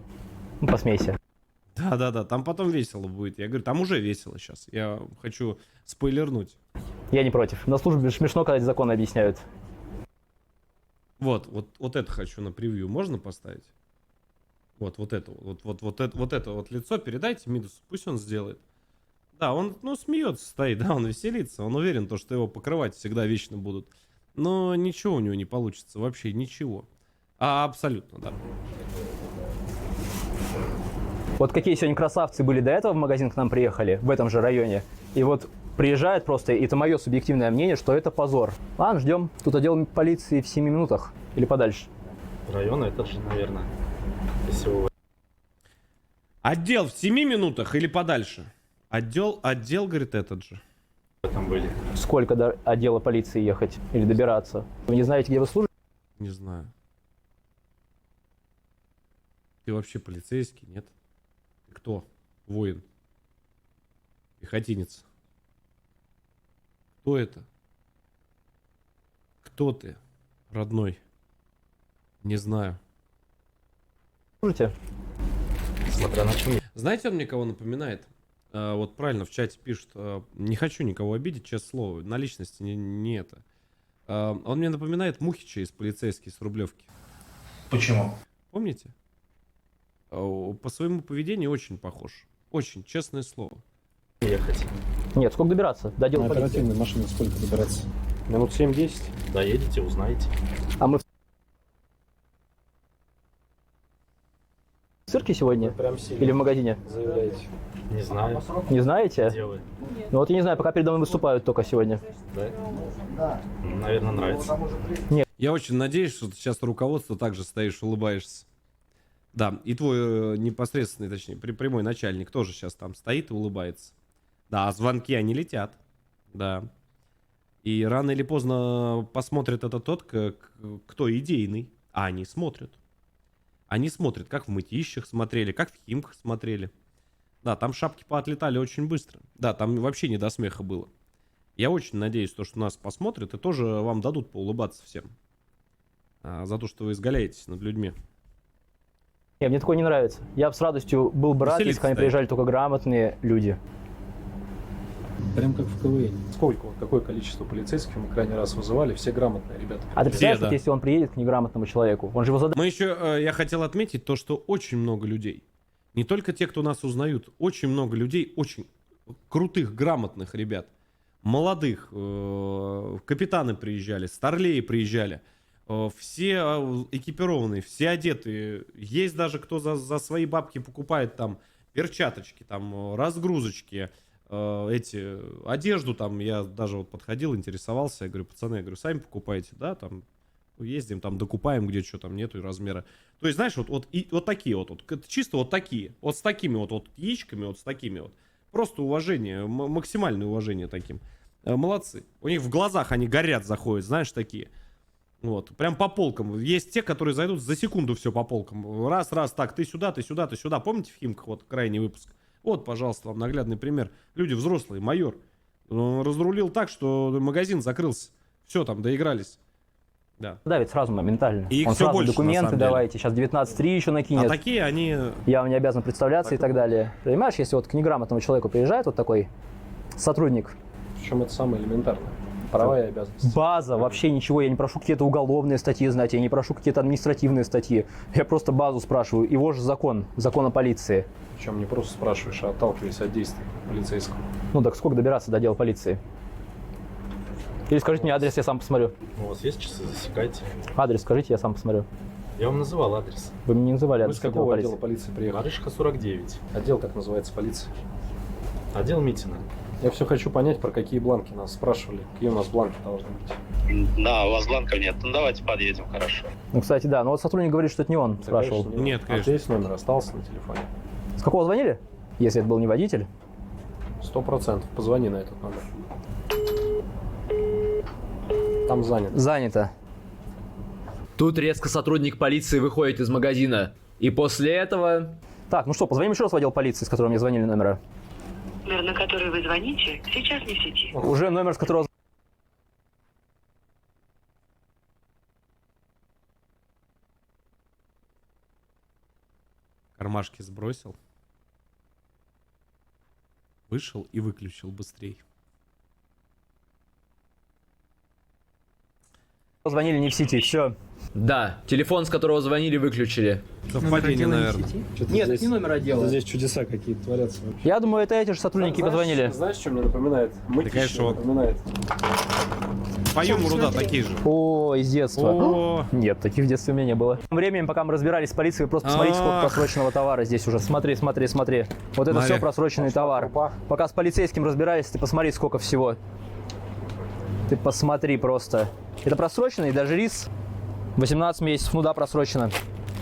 Ну, посмейся. Да, там потом весело будет. Я говорю, там уже весело сейчас. Я хочу спойлернуть. Я не против. На службе смешно, когда законы объясняют. Вот это хочу на превью. Можно поставить? Вот это вот лицо передайте Мидусу, пусть он сделает. Да, он, смеется, стоит, да, он веселится. Он уверен, что его покрывать всегда вечно будут. Но ничего у него не получится, вообще ничего. Абсолютно, да. Вот какие сегодня красавцы были до этого в магазин к нам приехали, в этом же районе. И вот приезжают просто, и это мое субъективное мнение, что это позор. Ладно, ждем. Тут отдел полиции в 7 минутах. Или подальше. Район этот же, наверное. Если вы... Отдел в 7 минутах или подальше? Отдел, говорит, этот же. Там были. Сколько до отдела полиции ехать или добираться? Вы не знаете, где вы служите? Не знаю. Ты вообще полицейский, нет? Ты кто? Воин. Пехотинец. Кто это? Кто ты, родной? Не знаю. Слушайте. Смотря на чем. Знаете, он мне кого напоминает? Вот правильно в чате пишут. Не хочу никого обидеть, честное слово. На личности не это. Он мне напоминает Мухича из «Полицейский» с Рублевки. Почему? Помните? По своему поведению очень похож. Очень, честное слово. Ехать. Нет, сколько добираться? До дела На полиции. оперативной машине сколько добираться? Минут 7-10. Доедете, узнаете. А мы в цирке сегодня? Прям сильно Или в магазине? заявляете. Не знаю. Не знаете? Где вы? Ну вот я не знаю, пока передо мной выступают только сегодня. Да? Наверное, нравится. Я очень надеюсь, что ты сейчас руководство также стоишь, улыбаешься. Да, и твой непосредственный, точнее, прямой начальник тоже сейчас там стоит и улыбается. Да, звонки, они летят. Да. И рано или поздно посмотрит это тот, кто идейный. А они смотрят. Они смотрят, как в мытищах смотрели, как в Химках смотрели. Да, там шапки поотлетали очень быстро. Да, там вообще не до смеха было. Я очень надеюсь, что нас посмотрят и тоже вам дадут поулыбаться всем. За то, что вы изгаляетесь над людьми. Не, мне такое не нравится. Я бы с радостью был бы рад, если ко мне приезжали только грамотные люди. Прям как в КВН. Сколько, вот какое количество полицейских мы крайний раз вызывали, все грамотные ребята. А ты представляешь, да. вот если он приедет к неграмотному человеку, он же его Мы еще, я хотел отметить то, что очень много людей, не только те, кто нас узнают, очень много людей, очень крутых, грамотных ребят, молодых, капитаны приезжали, старлеи приезжали, все экипированные, все одетые, есть даже кто за свои бабки покупает там перчаточки, там разгрузочки, одежду там, я даже вот подходил, интересовался, я говорю, пацаны, я говорю, сами покупаете, да, там, ездим, там, докупаем, где что там нету размера. То есть, знаешь, вот такие вот, чисто вот такие, вот с такими вот яичками, вот с такими вот. Просто уважение, максимальное уважение таким. Молодцы. У них в глазах они горят, заходят, знаешь, такие. Вот, прям по полкам. Есть те, которые зайдут за секунду все по полкам. Раз, так, ты сюда, ты сюда, ты сюда. Помните в Химках, вот, крайний выпуск? Вот, пожалуйста, вам наглядный пример. Люди взрослые, майор. Он разрулил так, что магазин закрылся. Все, там, доигрались. Да. давит сразу моментально. И их Он все сразу больше, на документы самом деле. давайте, сейчас 19.3 еще накинет. А такие они... Я вам не обязан представляться и так далее. Понимаешь, если вот к неграмотному человеку приезжает вот такой сотрудник. Причем это самое элементарное. Права и обязанности. База, вообще ничего, я не прошу какие-то уголовные статьи знать, я не прошу какие-то административные статьи. Я просто базу спрашиваю. Его же закон о полиции. Причем не просто спрашиваешь, а отталкиваясь от действий полицейского. Ну так сколько добираться до дела полиции? Или скажите мне адрес, я сам посмотрю. У вас есть часы, засекайте. Адрес скажите, я сам посмотрю. Я вам называл адрес. Вы мне не называли Вы адрес с какого полиции. отдела полиции приехали? Барышка 49. Отдел как называется полиции? Отдел Митина. Я все хочу понять, про какие бланки нас спрашивали. Какие у нас бланки должны быть. Да, у вас бланков нет. Ну давайте подъедем, хорошо. Ну, кстати, да, но вот сотрудник говорит, что это не он Да, спрашивал. конечно, не Нет, он. конечно. А есть номер, остался на телефоне. С какого звонили? Если это был не водитель. 100%. Позвони на этот номер. Там занят. Занято. Тут резко сотрудник полиции выходит из магазина. И после этого... Так, ну что, позвоним еще раз в отдел полиции, с которого мне звонили номера. Номер, на который вы звоните, сейчас не в сети. Уже номер, с которого... Кармашки сбросил. Вышел и выключил быстрее. Звонили не в сети, все. Да, телефон, с которого звонили, выключили. Совпадение, наверное. Нет, это не номер отдела. Здесь чудеса какие-то творятся вообще. Я думаю, это эти же сотрудники позвонили. Знаешь, что мне напоминает? Мытищи конечно, вот. напоминает. По юмору, да, такие же. О, из детства. О. Нет, таких в детстве у меня не было. Тем временем, пока мы разбирались с полицией, вы просто посмотрите, сколько Ах. просроченного товара здесь уже. Смотри. Вот это Смотри. все просроченный товар. крупа. Пока с полицейским разбирались, ты посмотри, сколько всего. Ты посмотри просто. Это просроченный, даже рис 18 месяцев, ну да, просрочено.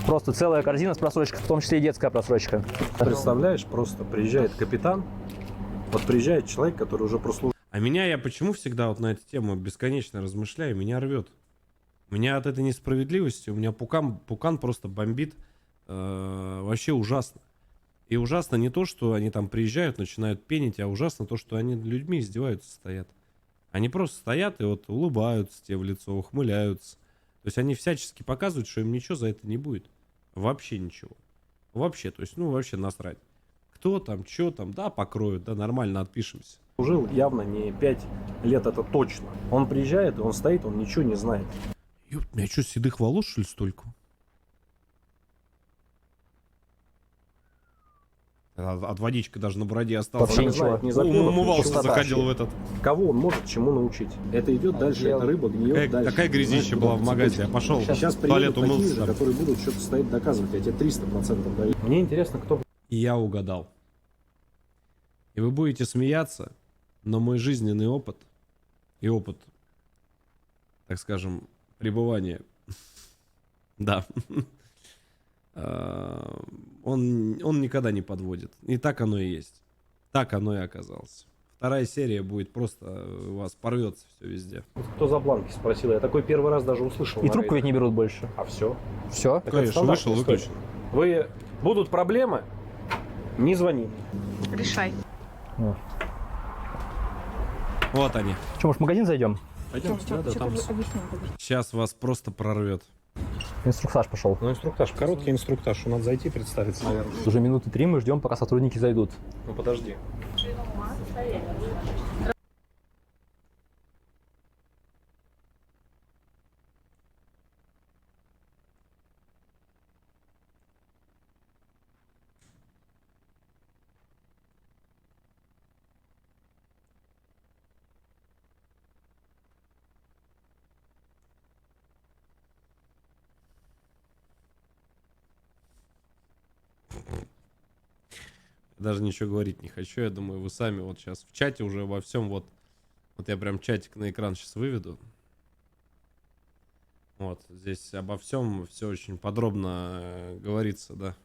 Просто целая корзина с просрочкой, в том числе и детская просрочка. Представляешь, просто приезжает капитан, вот приезжает человек, который уже прослужил. А я почему всегда вот на эту тему бесконечно размышляю, меня рвет. Меня от этой несправедливости, у меня пукан просто бомбит вообще ужасно. И ужасно не то, что они там приезжают, начинают пенить, а ужасно то, что они над людьми издеваются, стоят. Они просто стоят и вот улыбаются тебе в лицо, ухмыляются. То есть они всячески показывают, что им ничего за это не будет. Вообще ничего. Вообще, то есть, ну, вообще насрать. Кто там, что там, да, покроют, да, нормально отпишемся. Жил явно не 5 лет, это точно. Он приезжает, и он стоит, он ничего не знает. Ёпт, у меня что, седых волос, что ли, столько? От водички даже на бороде осталось. Вообще ничего. Умывался, заходил в этот. Кого он может чему научить? Это идет дальше, эта рыба гниет дальше. Какая грязища была в магазе, я пошел Сейчас в туалет приедут такие умылся же, там. которые будут что-то стоять доказывать. Я тебе 300% даю. Мне интересно, кто... И я угадал. И вы будете смеяться, но мой жизненный опыт и опыт, так скажем, пребывания, да, он никогда не подводит. И так оно и есть. Так оно и оказалось. Вторая серия будет просто, у вас порвется все везде. Кто за бланки спросил? Я такой первый раз даже услышал. И трубку ведь не берут больше. А все? Все? Конечно, вышел, выключил. Вы... Будут проблемы? Не звони. Решай. Вот они. Что, может, в магазин зайдем? Пойдем, там. Сейчас вас просто прорвет. Инструктаж пошел. Ну, инструктаж, короткий инструктаж, что надо зайти представиться, наверное. Уже минуты 3 мы ждем, пока сотрудники зайдут. Ну, подожди. Даже ничего говорить не хочу. Я думаю, вы сами вот сейчас в чате уже во всем вот я прям чатик на экран сейчас выведу. Вот, здесь обо всем все очень подробно говорится, да.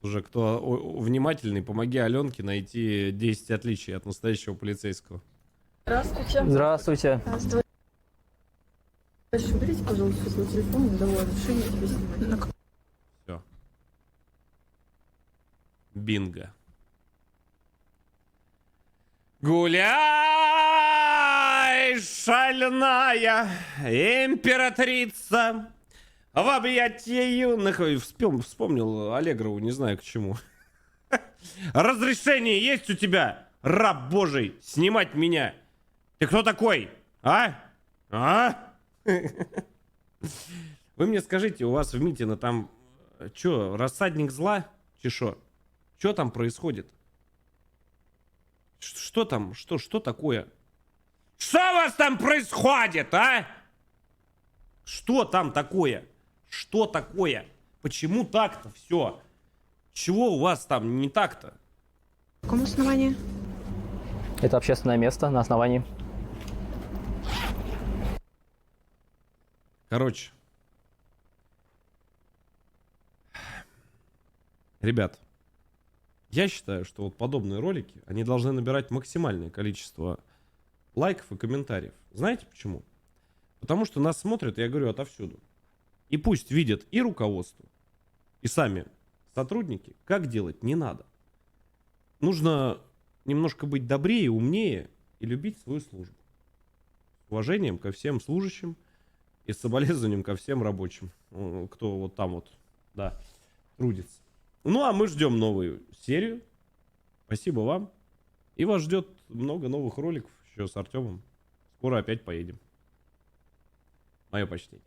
Уже кто внимательный, помоги Аленке найти 10 отличий от настоящего полицейского. Здравствуйте. Здравствуйте. Уберите, пожалуйста, свой телефон, не давай разрешения тебе снимать. Все. Бинго. Гуляй, шальная императрица, в объятия юных... Вспомнил Аллегрову, не знаю к чему. Разрешение есть у тебя, раб божий, снимать меня? Ты кто такой? А? А? Вы мне скажите, у вас в Митино там что, рассадник зла? Чешо? Что там происходит? Что там? Что такое? Что у вас там происходит, а? Что там такое? Что такое? Почему так-то все? Чего у вас там не так-то? По какому основанию? Это общественное место на основании. Короче. Ребят. Я считаю, что вот подобные ролики, они должны набирать максимальное количество лайков и комментариев. Знаете почему? Потому что нас смотрят, я говорю, отовсюду. И пусть видят и руководство, и сами сотрудники, как делать не надо. Нужно немножко быть добрее, умнее и любить свою службу. С уважением ко всем служащим и с соболезнованием ко всем рабочим, кто вот там вот, да, трудится. Ну, а мы ждем новую серию. Спасибо вам. И вас ждет много новых роликов еще с Артемом. Скоро опять поедем. Мое почтение.